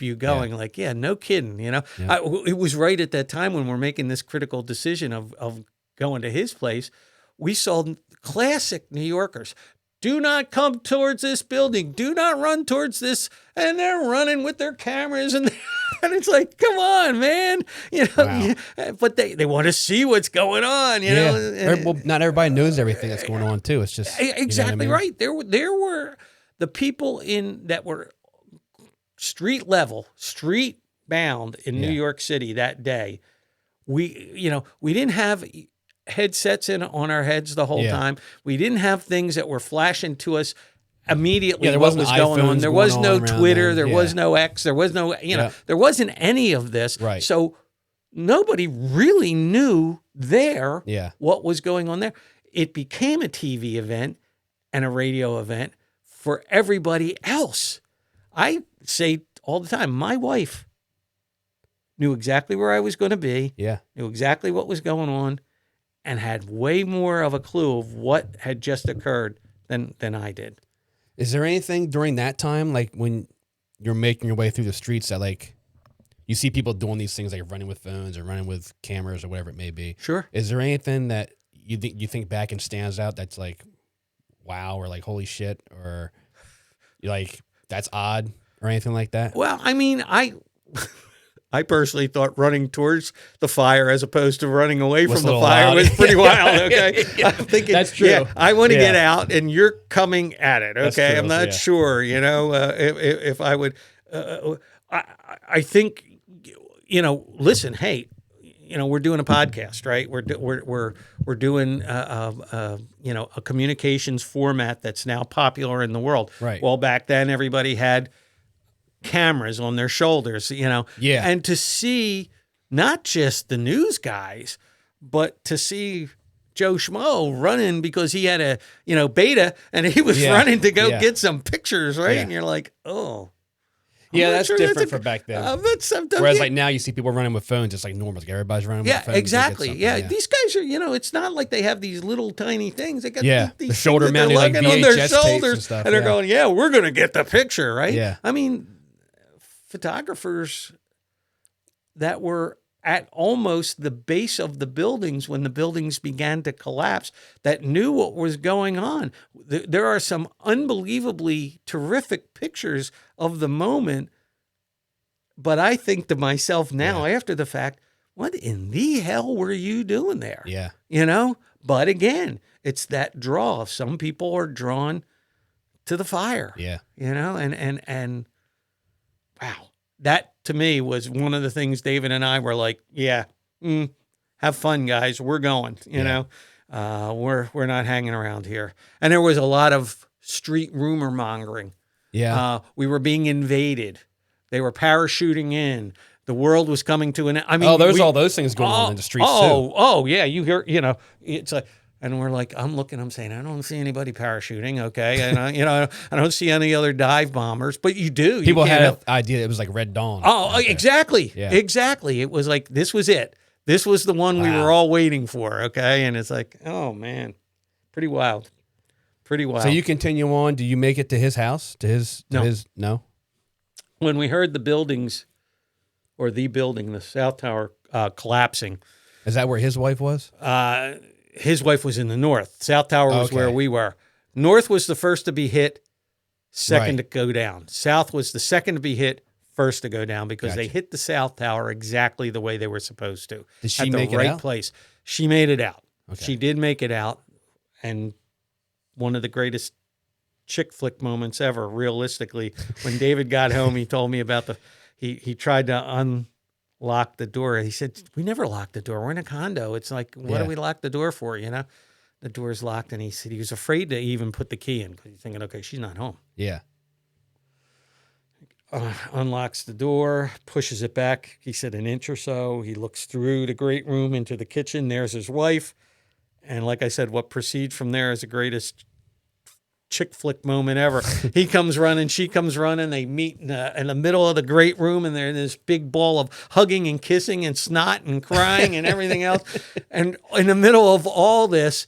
you going. Yeah. Like, yeah, no kidding. Yeah. It was right at that time when we're making this critical decision of going to his place. We saw classic New Yorkers. Do not come towards this building. Do not run towards this. And they're running with their cameras, and it's like, come on, man. Wow. But they want to see what's going on, you know. Well, not everybody knows everything that's going on too. It's just exactly right. There were the people that were street level, street bound in New York City that day. We didn't have headsets on our heads the whole time. We didn't have things that were flashing to us immediately what was going on. There was no Twitter. There was no X. There was no, there wasn't any of this. Right. So nobody really knew what was going on there. It became a TV event and a radio event for everybody else. I say all the time, my wife knew exactly where I was going to be. Yeah. Knew exactly what was going on, and had way more of a clue of what had just occurred than I did. Is there anything during that time, like when you're making your way through the streets, that like you see people doing these things, like running with phones or running with cameras or whatever it may be? Sure. Is there anything that you think back and stands out that's like, wow, or like, holy shit, or like that's odd or anything like that? Well, I mean, I personally thought running towards the fire as opposed to running away from the fire was pretty wild. Okay. I'm thinking, that's true. Yeah, I want to get out and you're coming at it. Okay. True, I'm not sure, if I would, I think, listen, hey, we're doing a podcast, right? We're doing, a communications format that's now popular in the world. Right. Well, back then everybody had cameras on their shoulders, Yeah. and to see not just the news guys, but to see Joe Schmo running because he had a, beta and he was running to go get some pictures, right? Yeah. And you're like, oh. Yeah, that's different from back then. Whereas Whereas like now you see people running with phones, it's like normal. Like everybody's running with phones. Yeah, exactly. Yeah. These guys are, it's not like they have these little tiny things. They got these the shoulder mounted like VHS on their tapes shoulders, and stuff. and they're going, we're going to get the picture, right? Yeah. I mean, photographers that were at almost the base of the buildings when the buildings began to collapse that knew what was going on. There are some unbelievably terrific pictures of the moment, but I think to myself now after the fact, what in the hell were you doing there? Yeah. But again, it's that draw. Some people are drawn to the fire. Yeah. And wow, that to me was one of the things David and I were like, have fun, guys. We're going, you know. We're not hanging around here. And there was a lot of street rumor mongering. Yeah. We were being invaded. They were parachuting in. The world was coming to an end. I mean, there's all those things going on in the streets too. Oh, yeah. You hear, it's like, and we're like, I'm saying, I don't see anybody parachuting. Okay. And I don't see any other dive bombers, but you do. People you had can't an idea it was like Red Dawn. Oh, exactly. Yeah. Exactly. It was like, this was it. This was the one we Wow. were all waiting for. Okay. And it's like, oh man, pretty wild. Pretty wild. So you continue on. Do you make it to his house? No. When we heard the buildings or the building, the South Tower collapsing, Is that where his wife was? his wife was in the north. South Tower was Okay. where we were. North was the first to be hit, second Right. to go down. South was the second to be hit, first to go down because they Gotcha. hit the South Tower exactly the way they were supposed to. Did she at the make it right out? place. She made it out. Okay. She did make it out. And one of the greatest chick flick moments ever, realistically, when David got home, he told me about he tried to unlock the door. He said, we never lock the door. We're in a condo. It's like, what do Yeah. we lock the door for? The door's locked. And he said he was afraid to even put the key in because he's thinking, okay, she's not home. Yeah. Unlocks the door, pushes it back. He said an inch or so. He looks through the great room into the kitchen. There's his wife. And like I said, what proceeds from there is the greatest chick flick moment ever. He comes running, she comes running. They meet in the middle of the great room, and they're in this big ball of hugging and kissing and snot and crying and everything else. And in the middle of all this,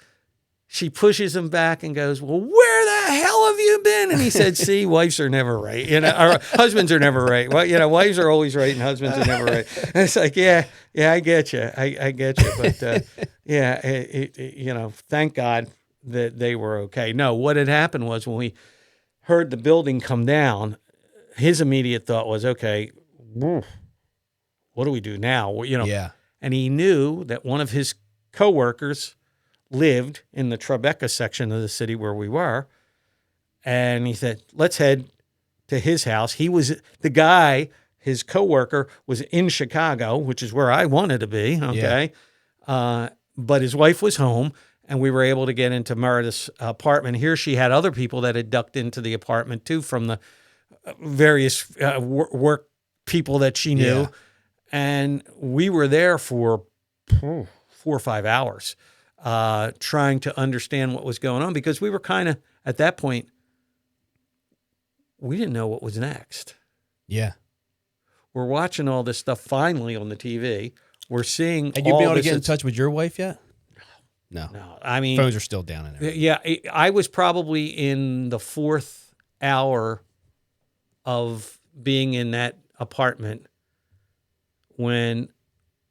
she pushes him back and goes, well, where the hell have you been? And he said, see, wives are never right. Or husbands are never right. Well, wives are always right and husbands are never right. And it's like, yeah, I get you. I get you. But thank God that they were okay. No, what had happened was when we heard the building come down, his immediate thought was, okay, what do we do now? Yeah. And he knew that one of his coworkers lived in the Tribeca section of the city where we were. And he said, let's head to his house. He was the guy, his coworker was in Chicago, which is where I wanted to be. Okay. But his wife was home and we were able to get into Meredith's apartment. Here she had other people that had ducked into the apartment too from the various work people that she knew. Yeah. And we were there for 4 or 5 hours. Trying to understand what was going on because we were kind of, at that point, we didn't know what was next. Yeah. We're watching all this stuff finally on the TV. We're seeing Had you all been able to this. get in touch with your wife yet? No. No, I mean, Phones are still down and everything. yeah, I was probably in the 4th hour of being in that apartment when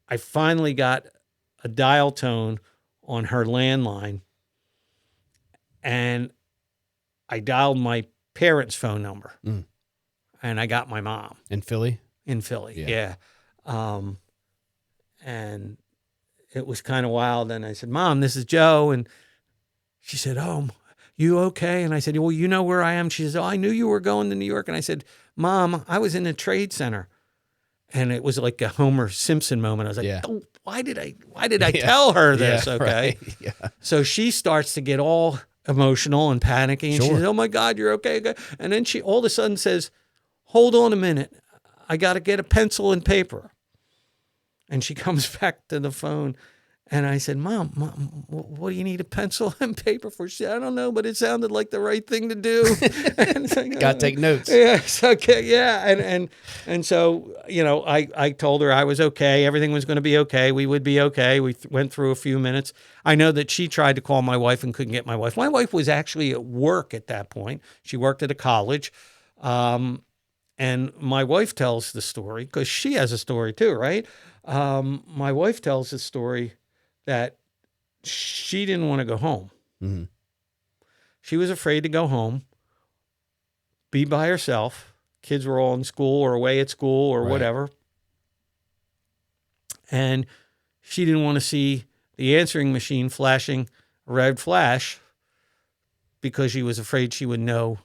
I finally got a dial tone on her landline, and I dialed my parents' phone number, and I got my mom In Philly? in Philly. Yeah. And it was kind of wild. And I said, Mom, this is Joe. And she said, oh, you okay? And I said, well, you know where I am? She said, oh, I knew you were going to New York. And I said, Mom, I was in a trade center. And it was like a Homer Simpson moment. I was like, Yeah. oh, why did I tell her this? Yeah, Okay. right. Yeah. So she starts to get all emotional and panicking. And she Sure. says, oh my God, you're okay. And then she all of a sudden says, hold on a minute. I got to get a pencil and paper. And she comes back to the phone. And I said, Mom, what do you need a pencil and paper for? She said, I don't know, but it sounded like the right thing to do. And it's like, Got to take notes. Yes, okay, yeah. And so, I told her I was okay. Everything was going to be okay. We would be okay. We went through a few minutes. I know that she tried to call my wife and couldn't get my wife. My wife was actually at work at that point. She worked at a college. And my wife tells the story because she has a story too, right? My wife tells the story that she didn't want to go home. Mm-hmm. She was afraid to go home, be by herself. Kids were all in school or away at school or Right. whatever. And she didn't want to see the answering machine flashing a red flash because she was afraid she would know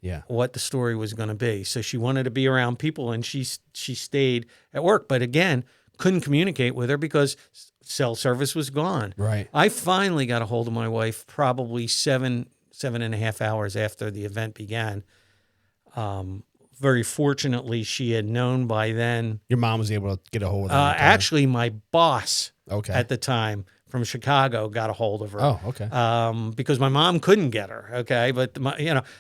Yeah. what the story was going to be. So she wanted to be around people and she stayed at work. But again, couldn't communicate with her because cell service was gone. Right. I finally got a hold of my wife probably 7.5 hours after the event began. Very fortunately, she had known by then. Your mom was able to get a hold of her. Actually, my boss Okay. at the time from Chicago got a hold of her. Oh, okay. Because my mom couldn't get her. Okay, but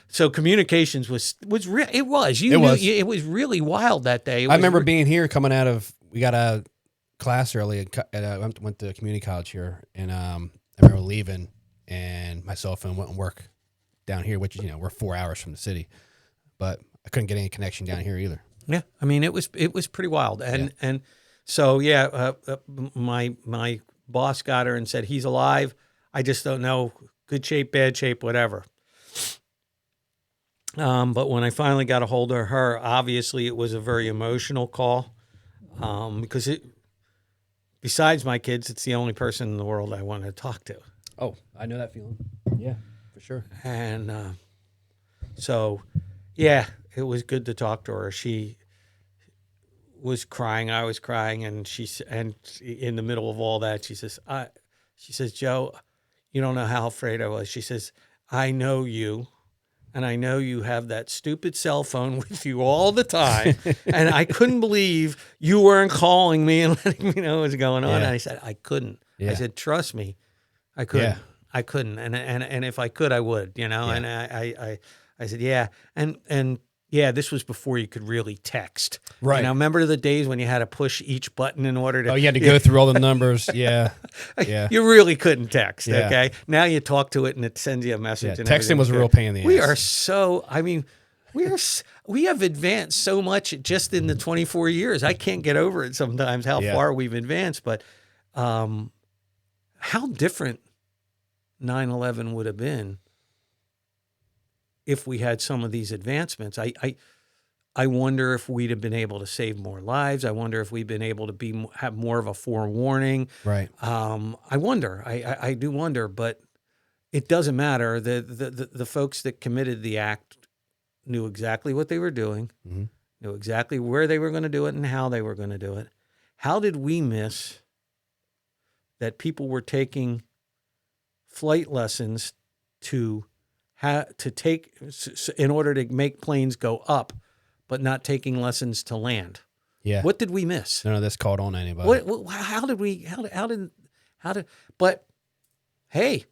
so communications was real. It was. It was really wild that day. I remember being here, coming out of, we got out of class early, and I went to community college here, and I remember leaving, and my cell phone wouldn't work down here, which is, we're 4 hours from the city, but I couldn't get any connection down here either. Yeah, I mean, it was pretty wild, and so my boss got her and said he's alive. I just don't know, good shape, bad shape, whatever. But when I finally got a hold of her, obviously it was a very emotional call, because besides my kids, it's the only person in the world I want to talk to. Oh, I know that feeling. Yeah, for sure. And so, yeah, it was good to talk to her. She was crying, I was crying, and and in the middle of all that, she says, Joe, you don't know how afraid I was. She says, I know you, and I know you have that stupid cell phone with you all the time, and I couldn't believe you weren't calling me and letting me know what's going on. Yeah. And I said, I couldn't. Yeah. I said, trust me, I couldn't. Yeah. I couldn't, and if I could, I would, Yeah. And I said, yeah, and yeah, this was before you could really text. Right. Remember the days when you had to push each button in order to? Oh, you had to go through all the numbers. Yeah. Yeah. You really couldn't text. Yeah. Okay. Now you talk to it and it sends you a message. Yeah. And Texting was a real pain in the ass. We are so. I mean, we have advanced so much just in the 24 years. I can't get over it sometimes how far we've advanced. But how different 9/11 would have been if we had some of these advancements. I wonder if we'd have been able to save more lives. I wonder if we'd been able to have more of a forewarning. Right. I wonder. I do wonder, but it doesn't matter. The folks that committed the act knew exactly what they were doing, knew exactly where they were going to do it and how they were going to do it. How did we miss that people were taking flight lessons to take in order to make planes go up, but not taking lessons to land? Yeah. What did we miss? None of this caught on anybody. How did? But hey,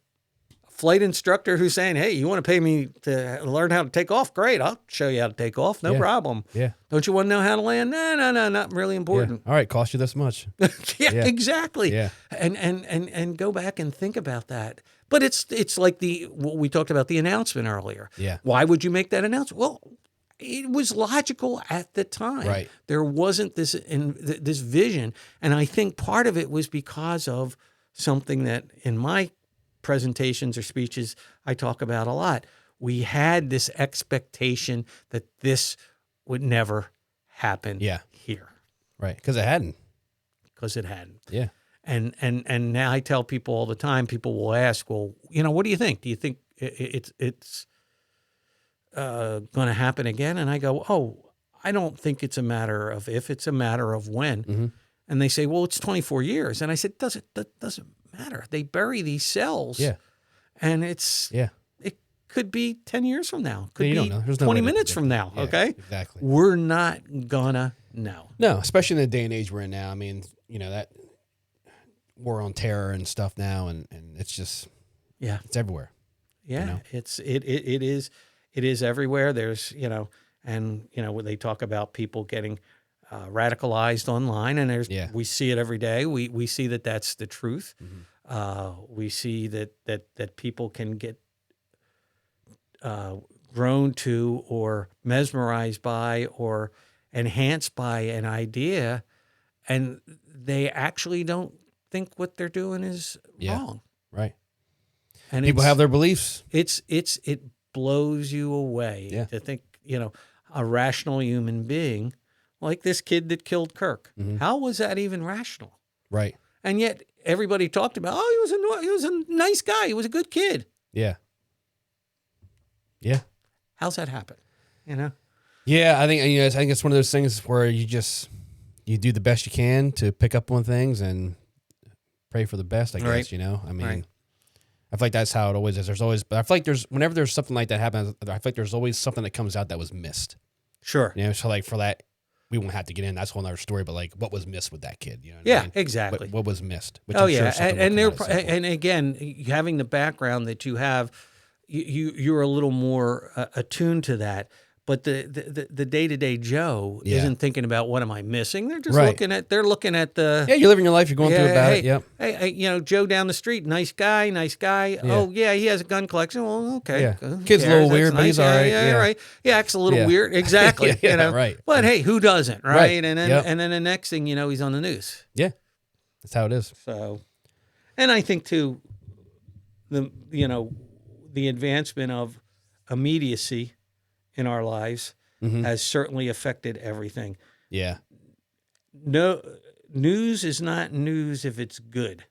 a flight instructor who's saying, "Hey, you want to pay me to learn how to take off? Great, I'll show you how to take off. No problem. Yeah. Don't you want to know how to land? No, not really important. Yeah. All right, cost you this much. Yeah, exactly. Yeah. And go back and think about that. But it's like what we talked about, the announcement earlier. Yeah. Why would you make that announcement? Well, it was logical at the time. Right. There wasn't this vision, and I think part of it was because of something that in my presentations or speeches I talk about a lot. We had this expectation that this would never happen here. Right. Because it hadn't. Because it hadn't. Yeah. And now I tell people all the time, people will ask, well, what do you think? Do you think it's going to happen again? And I go, oh, I don't think it's a matter of if, it's a matter of when. Mm-hmm. And they say, well, it's 24 years. And I said, that doesn't matter. They bury these cells. Yeah. And it could be 10 years from now. Could be 20 minutes from now. Yeah, okay. Exactly. We're not gonna know. No, especially in the day and age we're in now. I mean, that war on terror and stuff now, and it's just, it's everywhere. Yeah. It is everywhere. There's, and when they talk about people getting radicalized online, and we see it every day. We see that that's the truth. Mm-hmm. We see that people can get grown to or mesmerized by or enhanced by an idea, and they actually don't think what they're doing is wrong. Right. And people have their beliefs. It blows you away to think, a rational human being like this kid that killed Kirk. Mm-hmm. How was that even rational? Right. And yet everybody talked about, he was a nice guy. He was a good kid. Yeah. Yeah. How's that happen? Yeah, I think it's one of those things where you just you do the best you can to pick up on things and pray for the best, I guess, Right. you know? I mean, Right. I feel like that's how it always is. But I feel like whenever there's something like that happens, I feel like there's always something that comes out that was missed. Sure. You know, so like for that, we won't have to get in. That's a whole other story, but like what was missed with that kid, you know what I Yeah, mean? exactly. What was missed? Which Oh I'm sure yeah, something and will come out at some point. and again, having the background that you have, you're a little more attuned to that. But the day-to-day Joe Yeah. isn't thinking about what am I missing. They're just Right. looking at the Yeah, you're living your life. You're going through about hey, it. Yep. hey, Joe down the street, nice guy. Oh yeah, he has a gun collection. Well, okay, Yeah. who Kid's a cares? little That's weird, but nice. he's all right. Yeah, Yeah. right. Yeah, acts a little Yeah. weird. Exactly. Yeah, you know, right. But hey, who doesn't, right? Right. And then Yep. and then the next thing you know, he's on the news. Yeah. That's how it is. So, and I think too, the advancement of immediacy in our lives has certainly affected everything. Yeah. No, news is not news if it's good.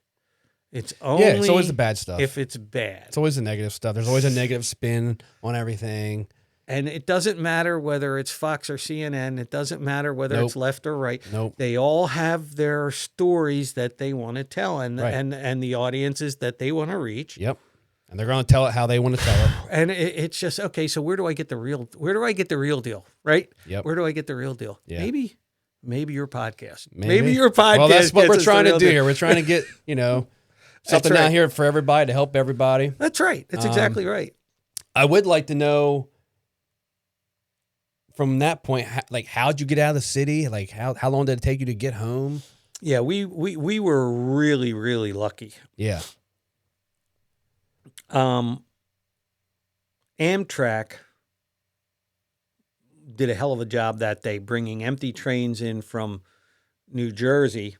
It's only Yeah, it's always the bad stuff. if it's bad. It's always the negative stuff. There's always a negative spin on everything. And it doesn't matter whether it's Fox or CNN. It doesn't matter whether Nope. it's left or right. Nope. They all have their stories that they want to tell and Right. and the audiences that they want to reach. Yep. And they're going to tell it how they want to tell it. And it's just, okay, so where do I get the real deal, right? Yep. Where do I get the real deal? Yeah. Maybe your podcast. Maybe. Your podcast. Well, that's what gets we're us the trying to real do deal. here. We're trying to get, something right. out here for everybody to help everybody. That's right. That's exactly right. I would like to know from that point, how'd you get out of the city? Like, how long did it take you to get home? Yeah, we were really, really lucky. Yeah. Amtrak did a hell of a job that day bringing empty trains in from New Jersey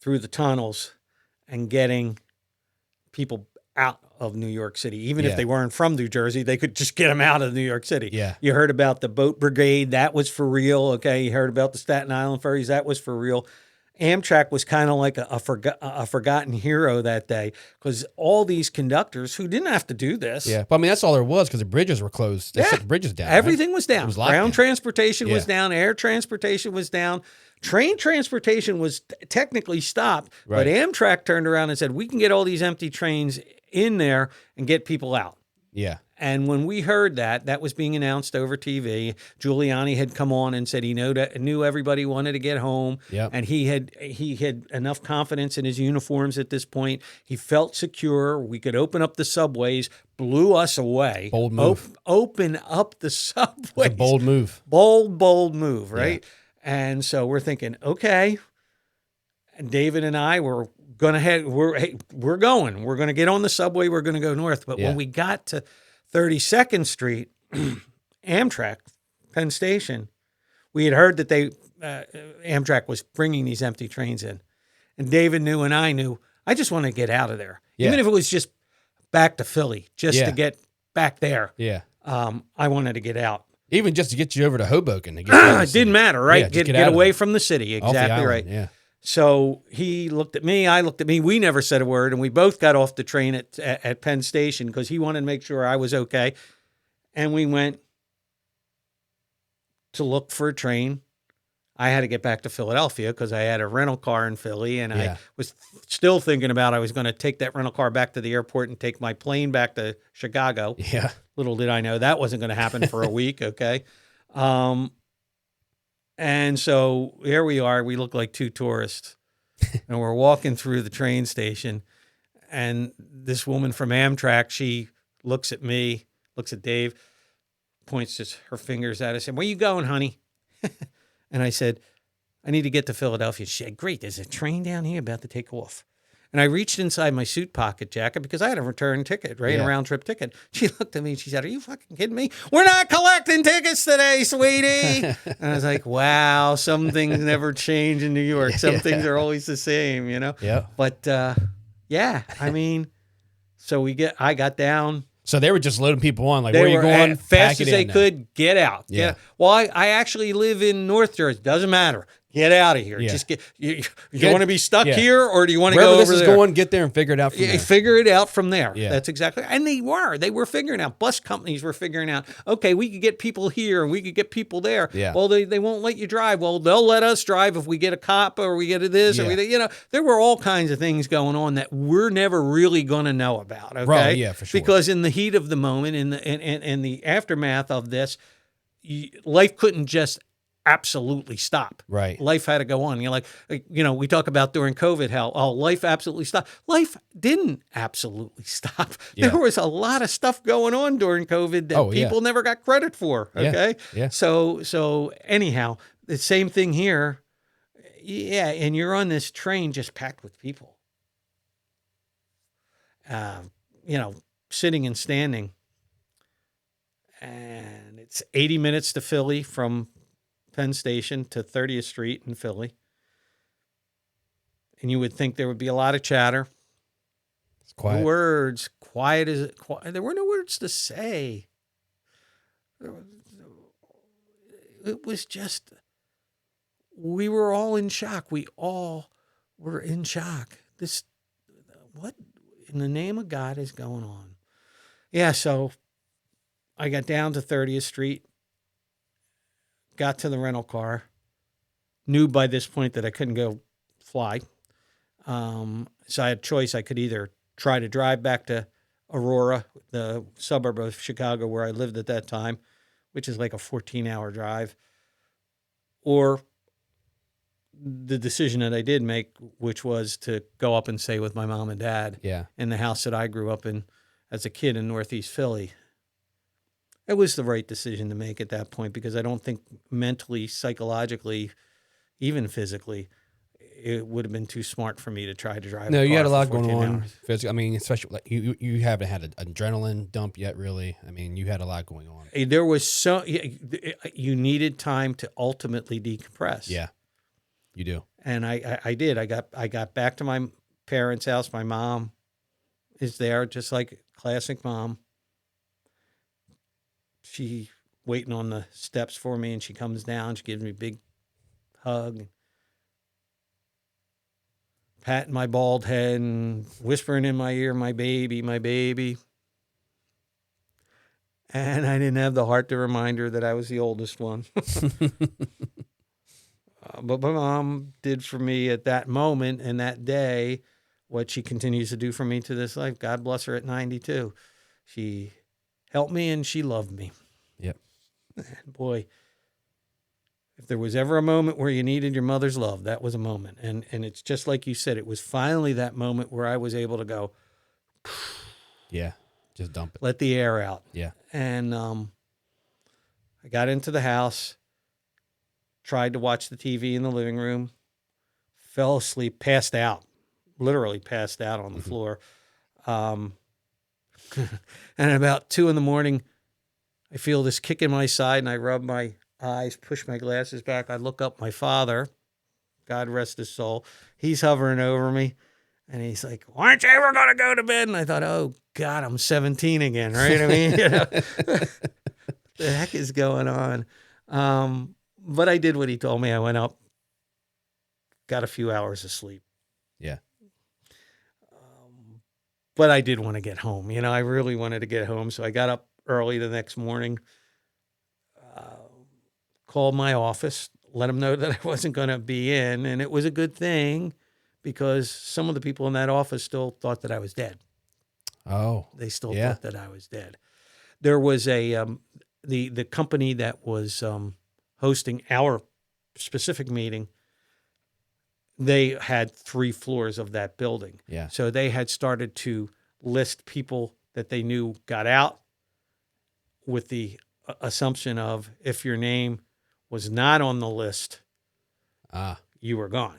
through the tunnels and getting people out of New York City. Even if Yeah. they weren't from New Jersey, they could just get them out of New York City. Yeah. You heard about the boat brigade. That was for real. Okay. You heard about the Staten Island ferries. That was for real. Amtrak was kind of like a forgotten hero that day because all these conductors who didn't have to do this. Yeah. But I mean, that's all there was because the bridges were closed. They Yeah. shut the bridges down. right? Everything was down. It was locked Ground down. transportation was Yeah. down. Air transportation was down. Train transportation was technically stopped. Right. But Amtrak turned around and said, we can get all these empty trains in there and get people out. Yeah. And when we heard that was being announced over TV. Giuliani had come on and said he knew everybody wanted to get home. Yep. And he had enough confidence in his uniforms at this point. He felt secure. We could open up the subways, blew us away. Bold move. Open up the subways. It's a bold move. Bold move, right? And so we're thinking, okay. And David and I were going to head. We're going. We're going to get on the subway. We're going to go north. But Yeah. when we got to 32nd Street, Amtrak, Penn Station, we had heard that Amtrak was bringing these empty trains in, and David knew and I knew. I just want to get out of there, Yeah. even if it was just back to Philly, just Yeah. to get back there. Yeah. I wanted to get out. Even just to get you over to Hoboken. To get you out of the It city. didn't matter, right? Yeah, just get out of away there. from the city. Off the Exactly island, right. Yeah. So he looked at me, I looked at me. We never said a word, and we both got off the train at Penn Station because he wanted to make sure I was okay. And we went to look for a train. I had to get back to Philadelphia because I had a rental car in Philly, and Yeah. I was still thinking about I was going to take that rental car back to the airport and take my plane back to Chicago. Yeah. Little did I know that wasn't going to happen for a week, okay? And so here we are. We look like two tourists, and we're walking through the train station, and this woman from Amtrak, she looks at me, looks at Dave, points just her fingers at us, and where you going, honey? And I said, I need to get to Philadelphia. She said, great, there's a train down here about to take off. And I reached inside my suit pocket jacket because I had a return ticket, right? Yeah. A round trip ticket. She looked at me and she said, are you fucking kidding me? We're not collecting tickets today, sweetie. And I was like, wow, some things never change in New York. Some things are always the same, you know? Yeah. But yeah, I mean, so I got down. So they were just loading people on. Like, They where are you were going? as fast Pack it as they in now. could get out. Yeah. Well, I actually live in North Jersey. Doesn't matter. Get out of here. Yeah. Just you Get- want to be stuck yeah. here, or do you want to Wherever go this over is there? going, get there and figure it out from there. Figure it out from there. Yeah. That's exactly. And they were figuring out. Bus companies were figuring out, okay, we could get people here and we could get people there. Yeah. Well, they won't let you drive. Well, they'll let us drive if we get a cop or we get a this or Yeah. there were all kinds of things going on that we're never really going to know about. Okay. Right, yeah, for sure. Because in the heat of the moment, in the aftermath of this, life couldn't just absolutely stop. Right. Life had to go on. We talk about during COVID how life absolutely stopped. Life didn't absolutely stop. Yeah. There was a lot of stuff going on during COVID that people never got credit for. Okay. Yeah. So anyhow, the same thing here. Yeah. And you're on this train just packed with people. Sitting and standing. And it's 80 minutes to Philly from Penn Station to 30th Street in Philly. And you would think there would be a lot of chatter. It's quiet. No words, quiet as quiet. There were no words to say. It was just, we were all in shock. We all were in shock. What in the name of God is going on? Yeah, so I got down to 30th Street. Got to the rental car, knew by this point that I couldn't go fly. So I had a choice. I could either try to drive back to Aurora, the suburb of Chicago where I lived at that time, which is like a 14-hour drive, or the decision that I did make, which was to go up and stay with my mom and dad in the house that I grew up in as a kid in Northeast Philly. It was the right decision to make at that point because I don't think mentally, psychologically, even physically, it would have been too smart for me to try to drive. No, a you car had a lot for going 14 on. hours. Physically, I mean, especially like you haven't had an adrenaline dump yet, really. I mean, you had a lot going on. There was you needed time to ultimately decompress. Yeah, you do. And I did. I got back to my parents' house. My mom is there, just like classic mom. She waiting on the steps for me, and she comes down. She gives me a big hug, patting my bald head and whispering in my ear, "My baby, my baby." And I didn't have the heart to remind her that I was the oldest one. But my mom did for me at that moment and that day what she continues to do for me to this life. God bless her at 92. She helped me and she loved me. Yep. And boy, if there was ever a moment where you needed your mother's love, that was a moment. And it's just like you said, it was finally that moment where I was able to go, Yeah, just dump it. let the air out. Yeah. And I got into the house, tried to watch the TV in the living room, fell asleep, passed out, literally passed out on the floor. And at about 2 a.m, I feel this kick in my side, and I rub my eyes, push my glasses back. I look up, my father, God rest his soul, he's hovering over me, and he's like, "Why aren't you ever going to go to bed?" And I thought, oh, God, I'm 17 again, right? I mean, the heck is going on? But I did what he told me. I went up, got a few hours of sleep. Yeah. But I did want to get home. I really wanted to get home. So I got up early the next morning, called my office, let them know that I wasn't going to be in. And it was a good thing because some of the people in that office still thought that I was dead. Oh. They still thought that I was dead. There was the company that was hosting our specific meeting. They had 3 floors of that building. Yeah. So they had started to list people that they knew got out with the assumption of if your name was not on the list, you were gone.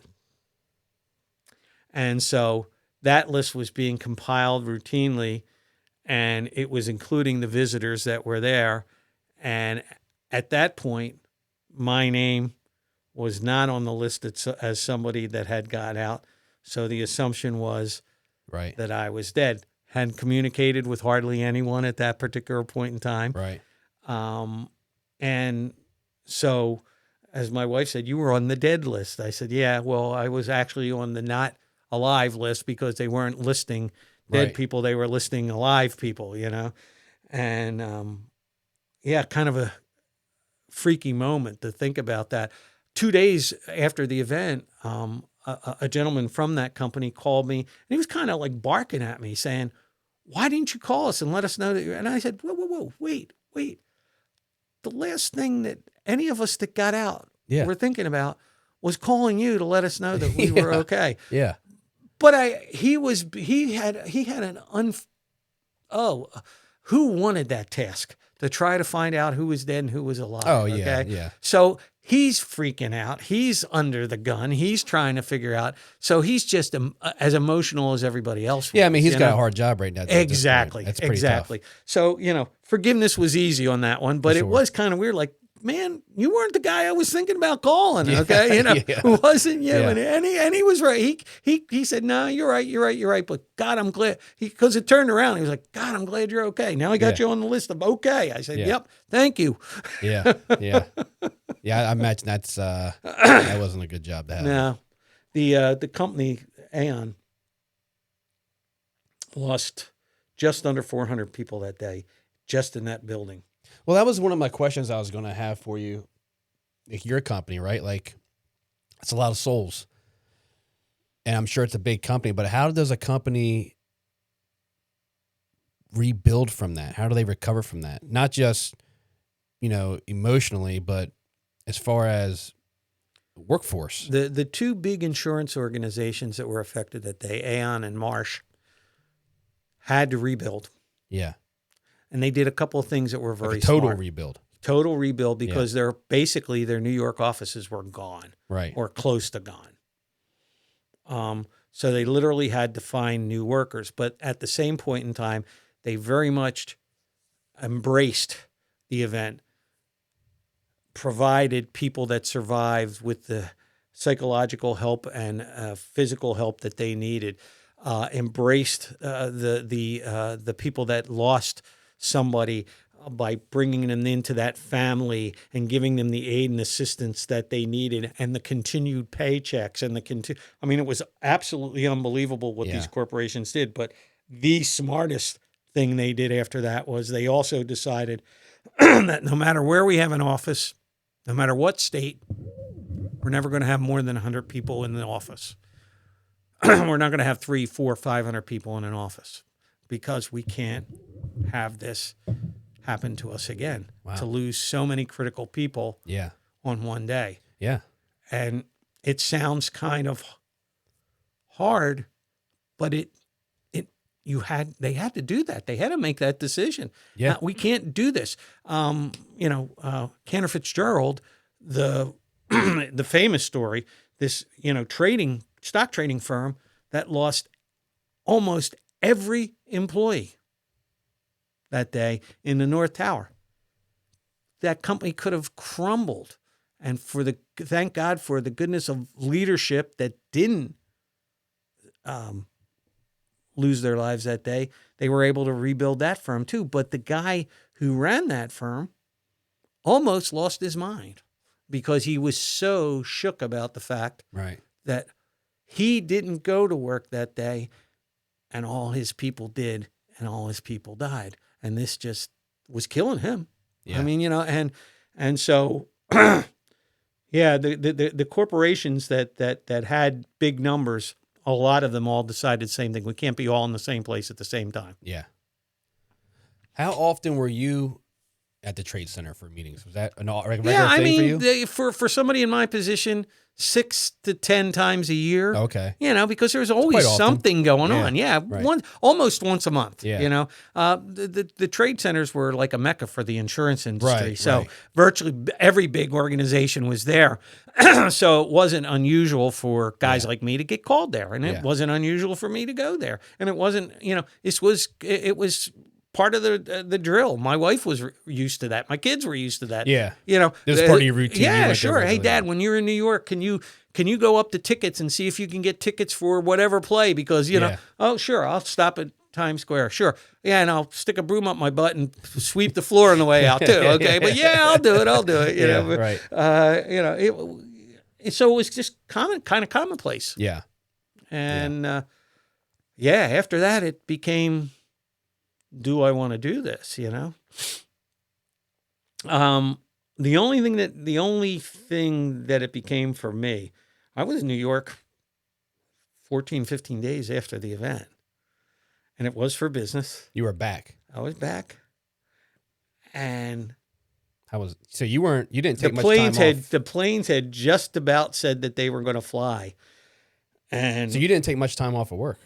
And so that list was being compiled routinely, and it was including the visitors that were there. And at that point, my name was not on the list as somebody that had got out. So the assumption was that I was dead. Hadn't communicated with hardly anyone at that particular point in time. Right. And so as my wife said, you were on the dead list. I said, yeah, well, I was actually on the not alive list because they weren't listing dead Right. people. They were listing alive people, and yeah, kind of a freaky moment to think about that. 2 days after the event, a gentleman from that company called me, and he was kind of like barking at me saying, why didn't you call us and let us know that and I said, whoa, wait. The last thing that any of us that got out Yeah. were thinking about was calling you to let us know that we were okay. Yeah. But he had who wanted that task to try to find out who was dead and who was alive? Oh, yeah, Okay? yeah. So he's freaking out. He's under the gun. He's trying to figure out. So he's just as emotional as everybody else. Yeah, I mean, he's was, got a hard job right now. Exactly. That's pretty Exactly. tough. So, forgiveness was easy on that one, but For it sure. was kind of weird. Like, man, you weren't the guy I was thinking about calling. Okay. Yeah. It wasn't you. Yeah. And he was right. He said, no, you're right. But God, I'm glad because it turned around. He was like, God, I'm glad you're okay. Now I got you on the list of okay. I said, yep. Thank you. Yeah. Yeah. Yeah. I imagine that wasn't a good job to have. No, the company Aon lost just under 400 people that day, just in that building. Well, that was one of my questions I was going to have for you. Like your company, right? Like, it's a lot of souls. And I'm sure it's a big company, but how does a company rebuild from that? How do they recover from that? Not just, emotionally, but as far as workforce. The two big insurance organizations that were affected that day, Aon and Marsh, had to rebuild. Yeah. And they did a couple of things that were very like a total smart. rebuild. Total rebuild because their New York offices were gone. Right. Or close to gone. So they literally had to find new workers. But at the same point in time, they very much embraced the event, provided people that survived with the psychological help and physical help that they needed, embraced the people that lost somebody by bringing them into that family and giving them the aid and assistance that they needed and the continued paychecks and it was absolutely unbelievable what these corporations did. But the smartest thing they did after that was they also decided that no matter where we have an office, no matter what state, we're never going to have more than 100 people in the office. We're not going to have 300, 400, 500 people in an office because we can't have this happen to us again. Wow. To lose so many critical people on one day. Yeah. And it sounds kind of hard, but they had to do that. They had to make that decision. Yeah. We can't do this. Cantor Fitzgerald, the the famous story, this stock trading firm that lost almost every employee that day in the North Tower. That company could have crumbled. And thank God for the goodness of leadership that didn't lose their lives that day. They were able to rebuild that firm too. But the guy who ran that firm almost lost his mind because he was so shook about the fact that he didn't go to work that day and all his people did and all his people died. And this just was killing him. Yeah. I mean, and so, the corporations that had big numbers, a lot of them all decided the same thing. We can't be all in the same place at the same time. Yeah. How often were you at the Trade Center for meetings? Was that a regular thing for you? For somebody in my position, 6 to 10 times a year. Okay. Because there's always something going on. Yeah. Right. Almost once a month. Yeah. The trade centers were like a mecca for the insurance industry. Right, so right. virtually every big organization was there. So it wasn't unusual for guys like me to get called there. And it wasn't unusual for me to go there. And it wasn't, it was part of the drill. My wife was used to that. My kids were used to that. Yeah. There's part of your routine. Yeah, sure. Hey, Dad, when you're in New York, can you go up to tickets and see if you can get tickets for whatever play? Because, oh, sure, I'll stop at Times Square. Sure. Yeah, and I'll stick a broom up my butt and sweep the floor on the way out too. Okay, but yeah, I'll do it. You know, right. you know, so it was just kind of commonplace. Yeah. And after that, it became, do I want to do this? You know, the only thing that it became for me, I was in New York 14, 15 days after the event, and it was for business. You were back. I was back, and so you didn't take much time off. The planes had just about said that they were going to fly, and so you didn't take much time off of work.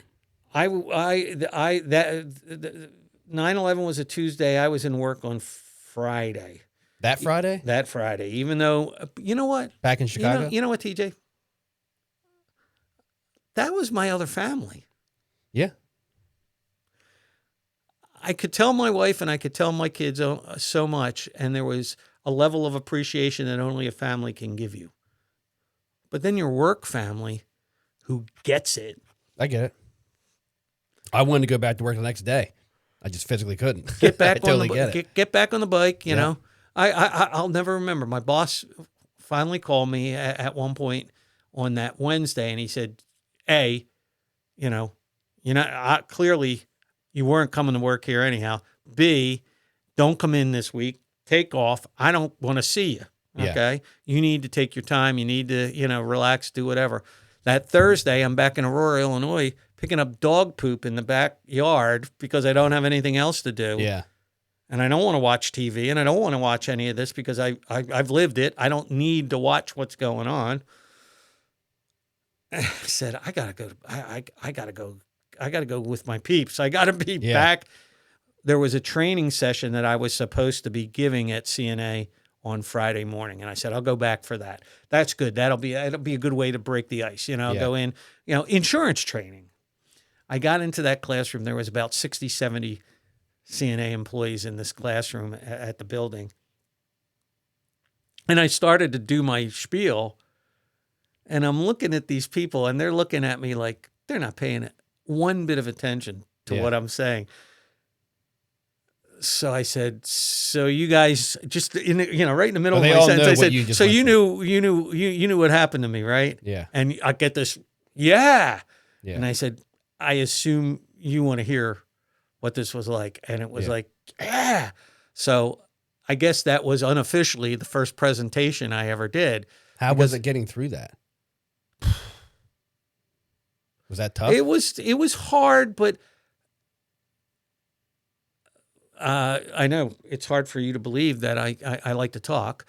9/11 was a Tuesday. I was in work on Friday. That Friday? That Friday. Even though, you know what? Back in Chicago? You know what, TJ? That was my other family. Yeah. I could tell my wife and I could tell my kids so much, and there was a level of appreciation that only a family can give you. But then your work family, who gets it. I get it. I wanted to go back to work the next day. I just physically couldn't. Get back I totally get it. Get back on the bike, you know. I'll never remember. My boss finally called me at one point on that Wednesday, and he said, A, you know, clearly you weren't coming to work here anyhow. B, don't come in this week. Take off. I don't want to see you. Okay. Yeah. You need to take your time. You need to, relax, do whatever. That Thursday, I'm back in Aurora, Illinois, picking up dog poop in the backyard because I don't have anything else to do. Yeah. And I don't want to watch TV, and I don't want to watch any of this because I've lived it. I don't need to watch what's going on. I said, I gotta go. I gotta go with my peeps. I gotta be back. There was a training session that I was supposed to be giving at CNA on Friday morning, and I said, I'll go back for that. That's good. It'll be a good way to break the ice. Go in. Insurance training. I got into that classroom. There was about 60, 70 CNA employees in this classroom at the building. And I started to do my spiel, and I'm looking at these people, and they're looking at me like they're not paying one bit of attention to what I'm saying. So I said, so you guys just right in the middle of my sentence, I said, so you knew what happened to me, right? Yeah. And I get this, yeah. And I said, I assume you want to hear what this was like. And it was like, yeah. So I guess that was unofficially the first presentation I ever did. How was it getting through that? Was that tough? It was hard, but I know it's hard for you to believe that I like to talk.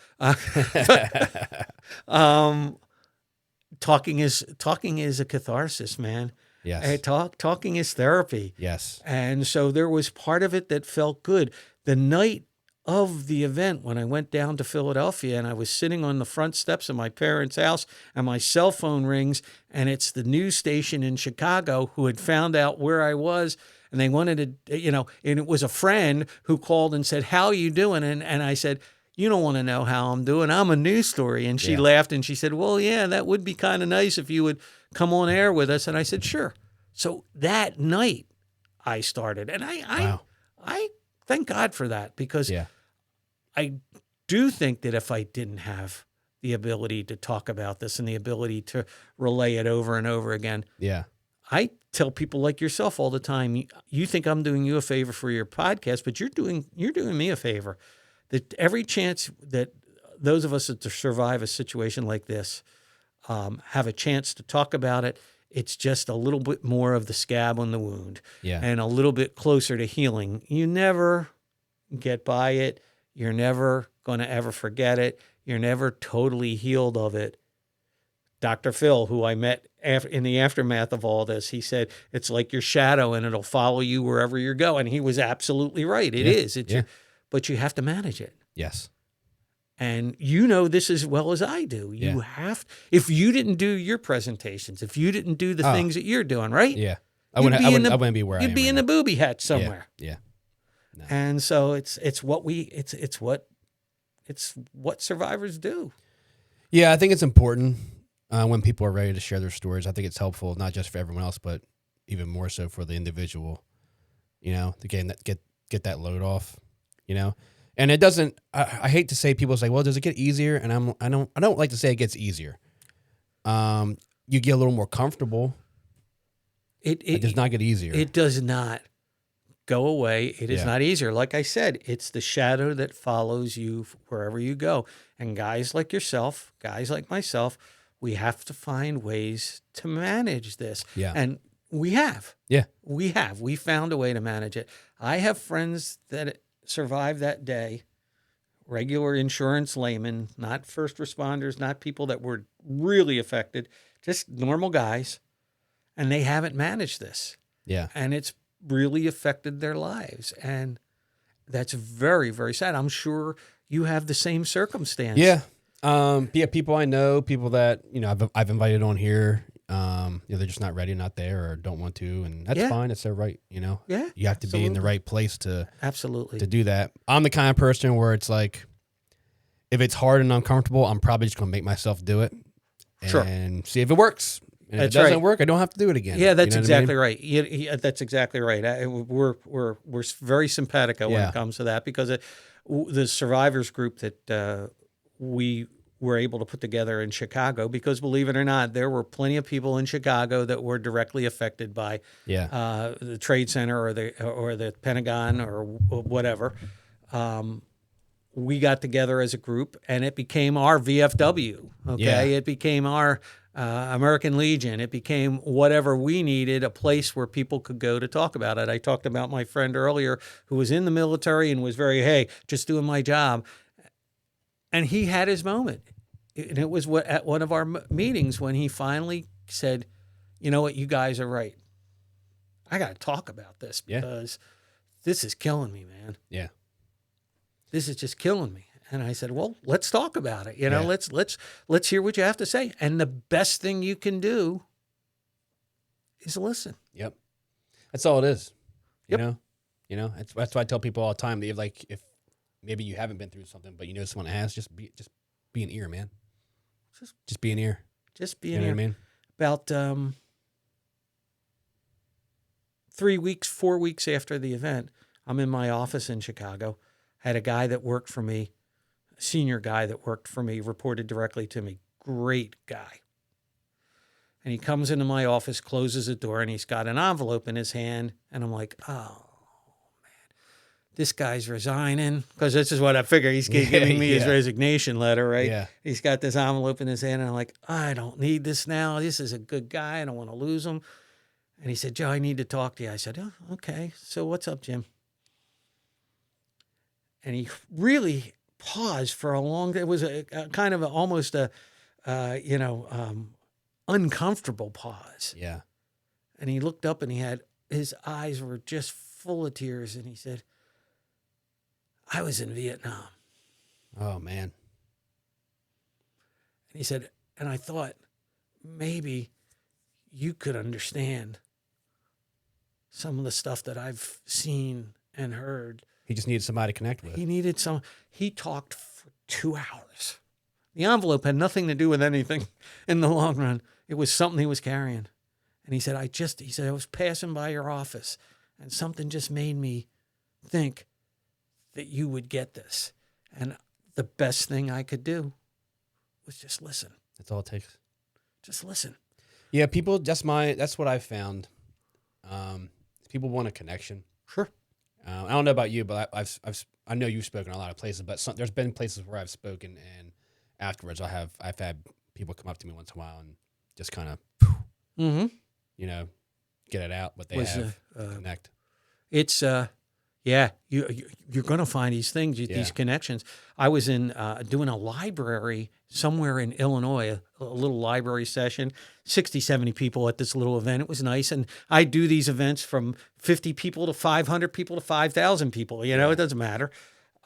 Talking is a catharsis, man. Yes. Talking is therapy. Yes. And so there was part of it that felt good. The night of the event, when I went down to Philadelphia and I was sitting on the front steps of my parents' house and my cell phone rings, and it's the news station in Chicago who had found out where I was, and they wanted to, and it was a friend who called and said, how are you doing? And I said, you don't want to know how I'm doing. I'm a news story. And she laughed and she said, well, yeah, that would be kind of nice if you would come on air with us. And I said, sure. So that night I started, and I thank God for that, because I do think that if I didn't have the ability to talk about this and the ability to relay it over and over again, I tell people like yourself all the time, you think I'm doing you a favor for your podcast, but you're doing me a favor. That every chance that those of us that survive a situation like this have a chance to talk about it, it's just a little bit more of the scab on the wound and a little bit closer to healing. You never get by it. You're never going to ever forget it. You're never totally healed of it. Dr. Phil, who I met in the aftermath of all this, he said, it's like your shadow and it'll follow you wherever you go. And he was absolutely right. It is. But you have to manage it. Yes. And this as well as I do. You have, if you didn't do your presentations, if you didn't do the things that you're doing, right? Yeah. I wouldn't be where I am. You'd be in the booby hat somewhere. Yeah. No. And so it's what survivors do. Yeah, I think it's important when people are ready to share their stories. I think it's helpful, not just for everyone else, but even more so for the individual. to get that load off, And it doesn't. I hate to say, people say, "Well, does it get easier?" And I don't like to say it gets easier. You get a little more comfortable. It does not get easier. It does not go away. It is Yeah. not easier. Like I said, it's the shadow that follows you wherever you go. And guys like yourself, guys like myself, we have to find ways to manage this. Yeah. And we have. Yeah. We have. We found a way to manage it. I have friends that survived that day, regular insurance laymen, not first responders, not people that were really affected, just normal guys. And they haven't managed this. Yeah. And it's really affected their lives. And that's very, very sad. I'm sure you have the same circumstance. Yeah. People I know, people that, I've invited on here, they're just not ready, not there, or don't want to. And that's fine. It's their right, Yeah. You have to be in the right place to do that. I'm the kind of person where it's like, if it's hard and uncomfortable, I'm probably just going to make myself do it and see if it works. And if it doesn't work, I don't have to do it again. Yeah, that's exactly right. That's exactly right. We're very simpatico when it comes to that, because the survivors group that we were able to put together in Chicago, because believe it or not, there were plenty of people in Chicago that were directly affected by the Trade Center or the Pentagon or whatever. We got together as a group, and it became our VFW. Okay, it became our American Legion. It became whatever we needed, a place where people could go to talk about it. I talked about my friend earlier who was in the military and was just doing my job. And he had his moment. And it was at one of our meetings when he finally said, "You know what, you guys are right. I got to talk about this because this is killing me, man. Yeah. This is just killing me." And I said, "Well, let's talk about it. Let's hear what you have to say. And the best thing you can do is listen." Yep. That's all it is. Yep. That's why I tell people all the time that if maybe you haven't been through something, but someone has, just be an ear, man. Just be an ear. Just be an ear. What I mean? About 4 weeks after the event, I'm in my office in Chicago. I had a guy that worked for me, a senior guy that worked for me, reported directly to me. Great guy. And he comes into my office, closes the door, and he's got an envelope in his hand. And I'm like, oh, man, this guy's resigning. Because this is what I figure. He's giving me his resignation letter, right? Yeah. He's got this envelope in his hand. And I'm like, I don't need this now. This is a good guy. I don't want to lose him. And he said, "Joe, I need to talk to you." I said, "Oh, okay. So what's up, Jim?" And he really paused for a long time. It was a kind of almost uncomfortable pause. Yeah. And he looked up and his eyes were just full of tears. And he said, "I was in Vietnam." Oh, man. And he said, and I thought, maybe you could understand some of the stuff that I've seen and heard. He just needed somebody to connect with. He talked for 2 hours. The envelope had nothing to do with anything in the long run. It was something he was carrying. And he said, I was passing by your office and something just made me think that you would get this. And the best thing I could do was just listen. That's all it takes. Just listen. Yeah, people, that's what I've found. People want a connection. Sure. I don't know about you, but I know you've spoken a lot of places, but there's been places where I've spoken, and afterwards I've had people come up to me once in a while and just kind of, get it out what they connect. It's you're going to find these things, these connections. I was in doing a library somewhere in Illinois, a little library session, 60, 70 people at this little event. It was nice. And I do these events from 50 people to 500 people to 5,000 people. It doesn't matter.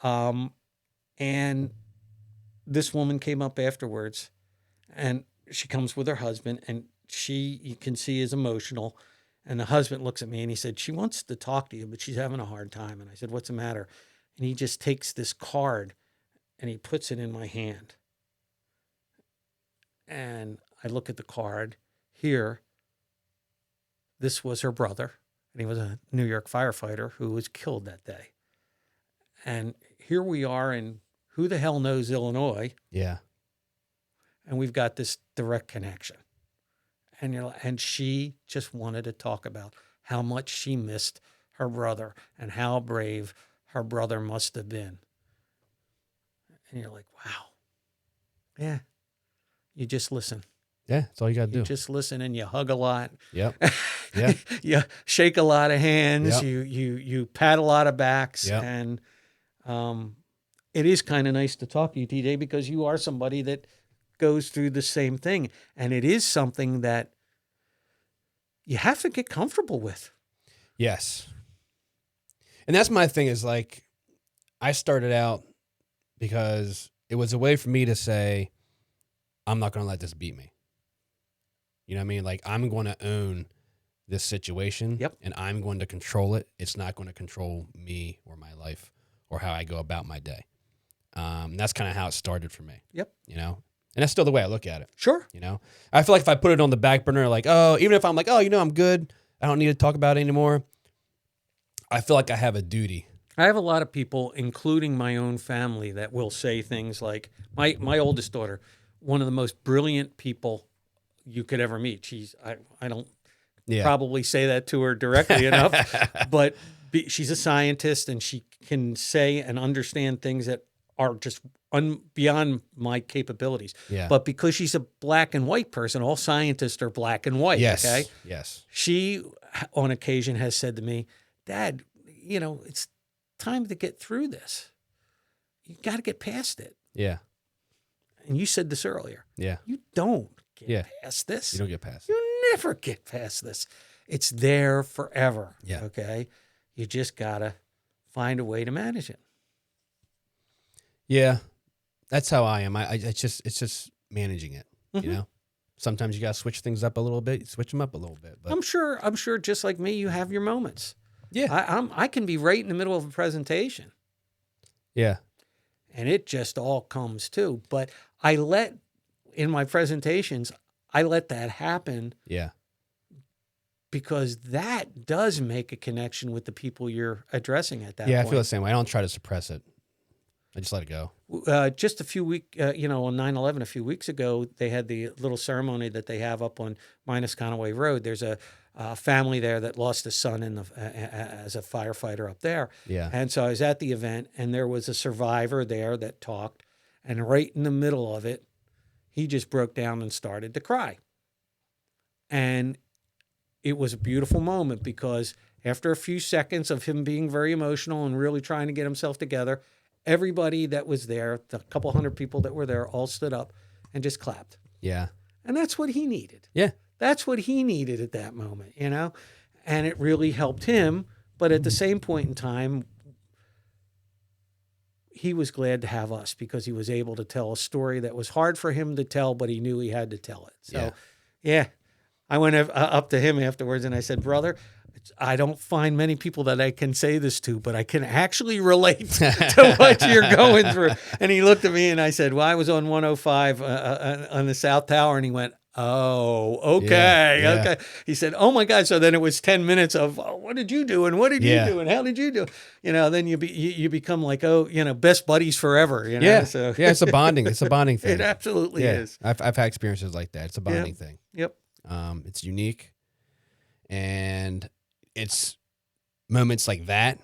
And this woman came up afterwards, and she comes with her husband, and you can see, is emotional. And the husband looks at me and he said, "She wants to talk to you, but she's having a hard time." And I said, "What's the matter?" And he just takes this card and he puts it in my hand. And I look at the card here. This was her brother. and he was a New York firefighter who was killed that day. And here we are in who the hell knows Illinois, Yeah. and we've got this direct connection. And she just wanted to talk about how much she missed her brother and how brave her brother must have been. And you're like, wow. Yeah. You just listen. Yeah. That's all you got to You do. just listen, and you hug a lot. Yep. Yeah. You shake a lot of hands. Yep. You pat a lot of backs. Yep. And it is kind of nice to talk to you, TJ, because you are somebody that goes through the same thing. And it is something that you have to get comfortable with. Yes. And that's my thing is like, I started out because it was a way for me to say, I'm not going to let this beat me. You know what I mean? Like, I'm going to own this situation. Yep. And I'm going to control it. It's not going to control me or my life or how I go about my day. That's kind of how it started for me. Yep. You know? And that's still the way I look at it. Sure. You know? I feel like if I put it on the back burner, like, oh, even if I'm like, oh, you know, I'm good, I don't need to talk about it anymore, I feel like I have a duty. I have a lot of people, including my own family, that will say things like, my oldest daughter, one of the most brilliant people you could ever meet. I don't probably say that to her directly enough, but she's a scientist, and she can say and understand things that are just beyond my capabilities. Yeah. But because she's a black and white person, all scientists are black and white. Yes. Okay. Yes. She, on occasion, has said to me, Dad, you know, it's time to get through this. You got to get past it. Yeah. And you said this earlier. Yeah. You don't get past this. You don't get past it. You never get past this. It's there forever. Yeah. Okay. You just got to find a way to manage it. Yeah. That's how I am. It's just managing it, you know? Sometimes you got to switch things up a little bit, switch them up a little bit. But I'm sure just like me, you have your moments. yeah. I can be right in the middle of a presentation. Yeah. And it just all comes to. But in my presentations, I let that happen Yeah. because that does make a connection with the people you're addressing at that Yeah, point. I feel the same way. I don't try to suppress it. I just let it go. Just a few weeks, on 9/11 a few weeks ago, they had the little ceremony that they have up on Minus Conaway Road. There's a family there that lost a son as a firefighter up there. Yeah. And so I was at the event, and there was a survivor there that talked, and right in the middle of it, he just broke down and started to cry. And it was a beautiful moment because after a few seconds of him being very emotional and really trying to get himself together, everybody that was there, the couple hundred people that were there, all stood up and just clapped. Yeah. And that's what he needed. Yeah. That's what he needed at that moment, you know? And it really helped him. But at the same point in time, he was glad to have us because he was able to tell a story that was hard for him to tell, but he knew he had to tell it. So, yeah. I went up to him afterwards and I said, brother, I don't find many people that I can say this to, but I can actually relate to what you're going through. And he looked at me and I said, well, I was on 105 on the South Tower. And he went, oh, okay. Yeah. Okay. He said, oh my God. So then it was 10 minutes of, oh, what did you do? And what did you do? And how did you do? Then you become like, best buddies forever. Yeah. So Yeah. It's a bonding thing. it absolutely is. I've had experiences like that. It's a bonding thing. Yep. It's unique. And it's moments like that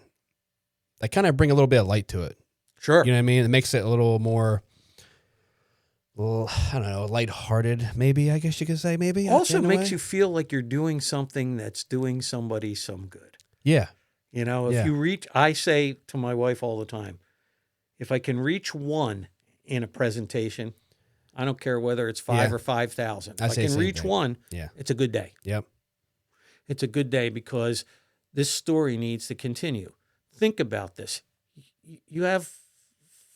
kind of bring a little bit of light to it. Sure. You know what I mean? It makes it a little more, I don't know, lighthearted, maybe, I guess you could say, maybe. Also makes you feel like you're doing something that's doing somebody some good. Yeah. If you reach, I say to my wife all the time, if I can reach one in a presentation, I don't care whether it's 5 or 5,000. If I can reach one, it's a good day. Yep. It's a good day because this story needs to continue. Think about this. You have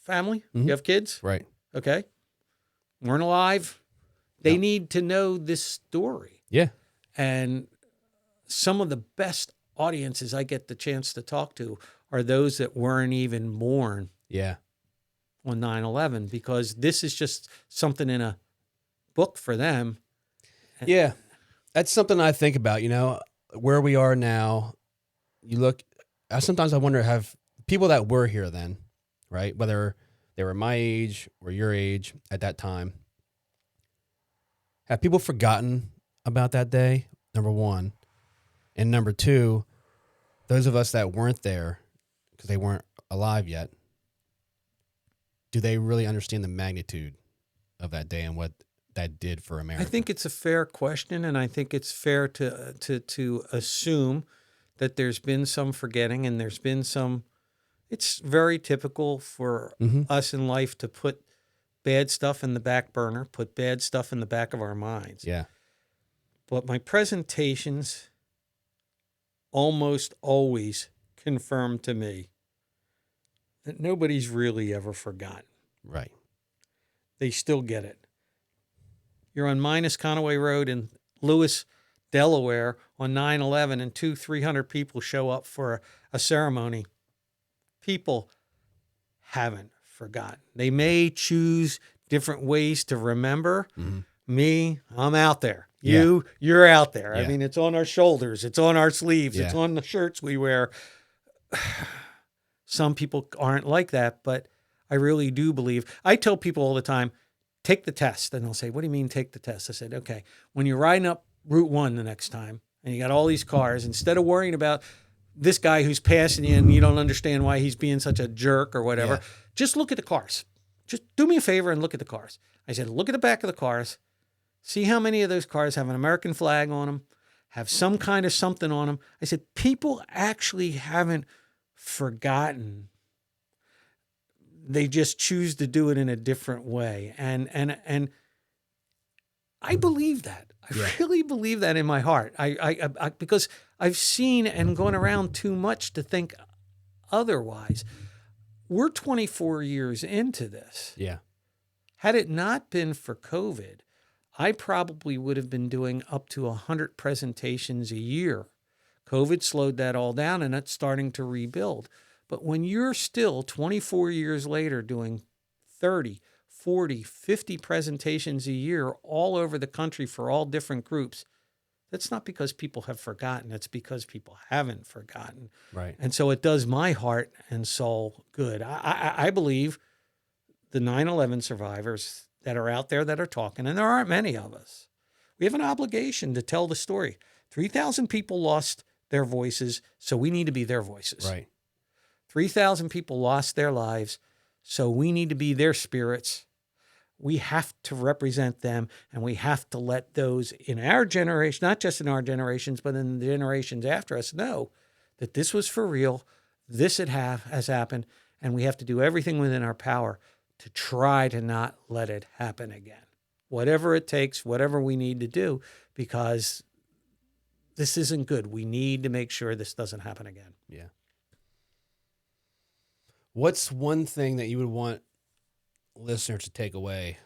family? You have kids? Right. Okay. Weren't alive. They need to know this story. Yeah. And some of the best audiences I get the chance to talk to are those that weren't even born on 9/11 because this is just something in a book for them. Yeah. That's something I think about, where we are now you look, sometimes I wonder, have people that were here then, right, whether they were my age or your age at that time, have people forgotten about that day, number one? And number two, those of us that weren't there because they weren't alive yet, do they really understand the magnitude of that day and what that did for America? I think it's a fair question, and I think it's fair to assume that there's been some forgetting and there's been some. It's very typical for us in life to put bad stuff in the back burner, put bad stuff in the back of our minds. Yeah. But my presentations almost always confirm to me that nobody's really ever forgotten. Right. They still get it. You're on Minas Conaway Road in Lewis, Delaware on 9/11, and 300 people show up for a ceremony. People haven't forgotten. They may choose different ways to remember. Me, I'm out there. You're out there. Yeah. I mean, it's on our shoulders. It's on our sleeves. Yeah. It's on the shirts we wear. Some people aren't like that, but I really do believe. I tell people all the time, take the test. And they'll say, what do you mean take the test? I said, okay, when you're riding up Route 1 the next time and you got all these cars, instead of worrying about this guy who's passing you and you don't understand why he's being such a jerk or whatever, just look at the cars. Just do me a favor and look at the cars. I said, look at the back of the cars. See how many of those cars have an American flag on them, have some kind of something on them. I said, people actually haven't forgotten. They just choose to do it in a different way. And I believe that. I really believe that in my heart. I because I've seen and gone around too much to think otherwise. We're 24 years into this. Yeah. Had it not been for COVID, I probably would have been doing up to 100 presentations a year. COVID slowed that all down, and it's starting to rebuild. But when you're still 24 years later doing 30, 40, 50 presentations a year all over the country for all different groups, that's not because people have forgotten. It's because people haven't forgotten. Right. And so it does my heart and soul good. I believe the 9/11 survivors that are out there that are talking, and there aren't many of us, we have an obligation to tell the story. 3,000 people lost their voices, so we need to be their voices. Right. 3,000 people lost their lives, so we need to be their spirits. We have to represent them, and we have to let those in our generation, not just in our generations, but in the generations after us, know that this was for real, this has happened, and we have to do everything within our power to try to not let it happen again. Whatever it takes, whatever we need to do, because this isn't good. We need to make sure this doesn't happen again. Yeah. What's one thing that you would want listeners to take away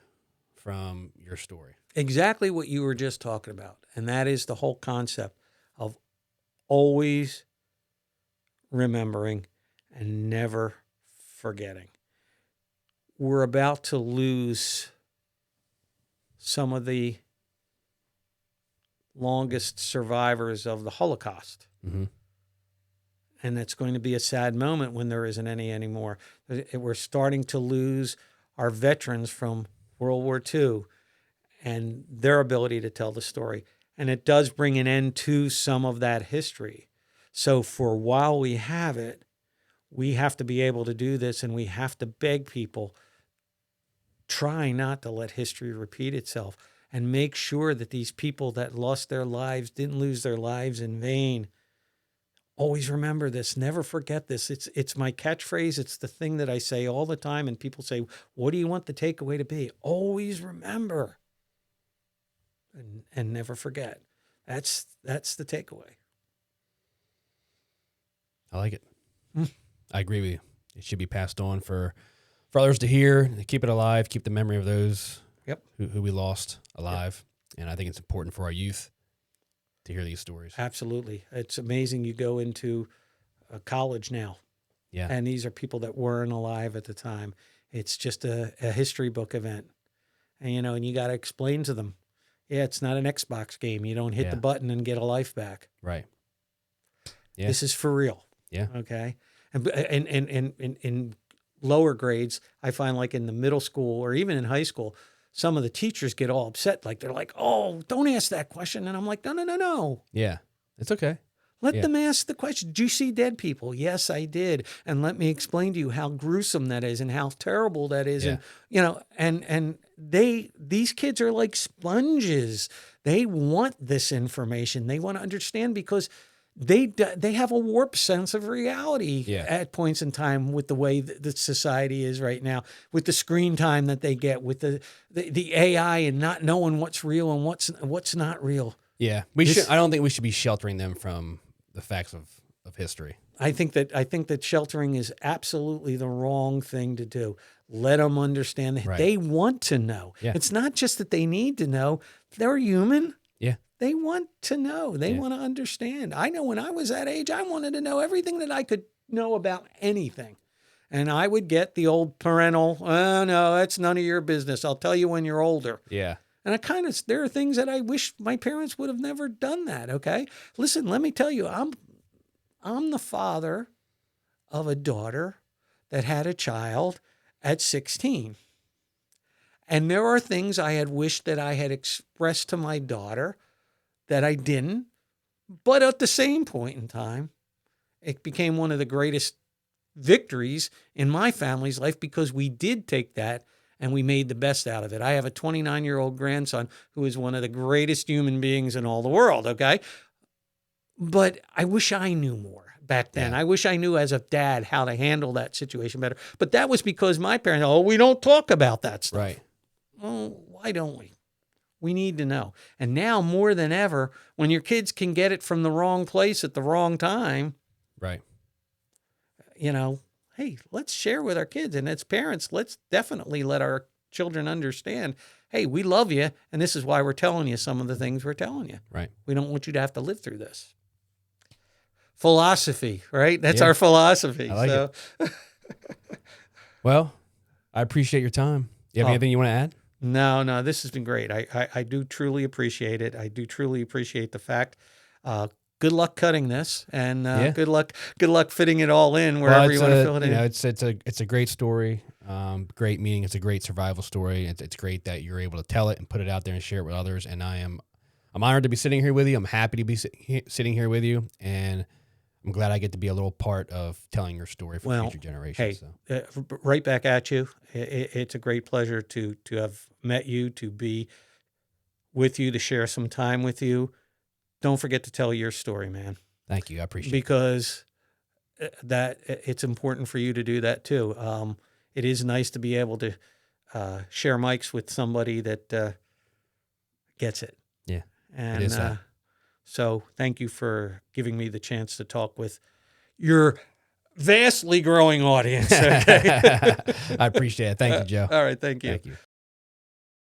from your story? Exactly what you were just talking about. And that is the whole concept of always remembering and never forgetting. We're about to lose some of the longest survivors of the Holocaust. Mm-hmm. And it's going to be a sad moment when there isn't any anymore. We're starting to lose our veterans from World War II and their ability to tell the story. And it does bring an end to some of that history. So for while we have it, we have to be able to do this, and we have to beg people, try not to let history repeat itself, and make sure that these people that lost their lives didn't lose their lives in vain. Always remember this. Never forget this. It's my catchphrase. It's the thing that I say all the time, and people say, what do you want the takeaway to be? Always remember and never forget. That's the takeaway. I like it. I agree with you. It should be passed on for others to hear, to keep it alive, keep the memory of those who we lost alive. Yep. And I think it's important for our youth to hear these stories. Absolutely. It's amazing. You go into a college now, and these are people that weren't alive at the time. It's just a history book event. And, and you got to explain to them, it's not an Xbox game. You don't hit the button and get a life back. Right. Yeah. This is for real. Yeah. Okay. And in lower grades, I find like in the middle school or even in high school, some of the teachers get all upset. Like they're like, "Oh, don't ask that question." And I'm like, "No, no, no, no. Yeah. It's okay. Let Yeah. them ask the question. Did you see dead people? Yes, I did. And let me explain to you how gruesome that is and how terrible that is. Yeah. And, you know, and these kids are like sponges. They want this information. They want to understand because they have a warped sense of reality Yeah. at points in time with the way that society is right now, with the screen time that they get, with the AI and not knowing what's real and what's not real. Yeah. I don't think we should be sheltering them from the facts of history. I think that sheltering is absolutely the wrong thing to do. Let them understand that Right. they want to know. Yeah. It's not just that they need to know. They're human. Yeah. They want to know. They Yeah. want to understand. I know when I was that age, I wanted to know everything that I could know about anything. And I would get the old parental, "Oh, no, that's none of your business. I'll tell you when you're older." Yeah. And there are things that I wish my parents would have never done that. Okay. Listen, let me tell you, I'm the father of a daughter that had a child at 16. And there are things I had wished that I had expressed to my daughter that I didn't. But at the same point in time, it became one of the greatest victories in my family's life because we did take that and we made the best out of it. I have a 29-year-old grandson who is one of the greatest human beings in all the world, okay? But I wish I knew more back then. Yeah. I wish I knew as a dad how to handle that situation better. But that was because my parents, we don't talk about that stuff. Right. Well, why don't we? We need to know. And now more than ever, when your kids can get it from the wrong place at the wrong time, Right. you know, hey, let's share with our kids. And as parents, let's definitely let our children understand, hey, we love you. And this is why we're telling you some of the things we're telling you. Right. We don't want you to have to live through this. Philosophy, right? That's Yeah. our philosophy. I like it. Well, I appreciate your time. You have anything you want to add? No, this has been great. I do truly appreciate it. I do truly appreciate the fact. Good luck cutting this, and good luck fitting it all in wherever you want to fill it in. It's a great story, great meaning. It's a great survival story. It's great that you're able to tell it and put it out there and share it with others. And I'm honored to be sitting here with you. I'm happy to be sitting here with you, and I'm glad I get to be a little part of telling your story for future generations. Hey, right back at you. It's a great pleasure to have met you, to be with you, to share some time with you. Don't forget to tell your story, man. Thank you. I appreciate it. Because that it's important for you to do that too. It is nice to be able to share mics with somebody that gets it. Yeah, and it is that. So thank you for giving me the chance to talk with your vastly growing audience. Okay? I appreciate it. Thank you, Joe. All right, thank you. Thank you.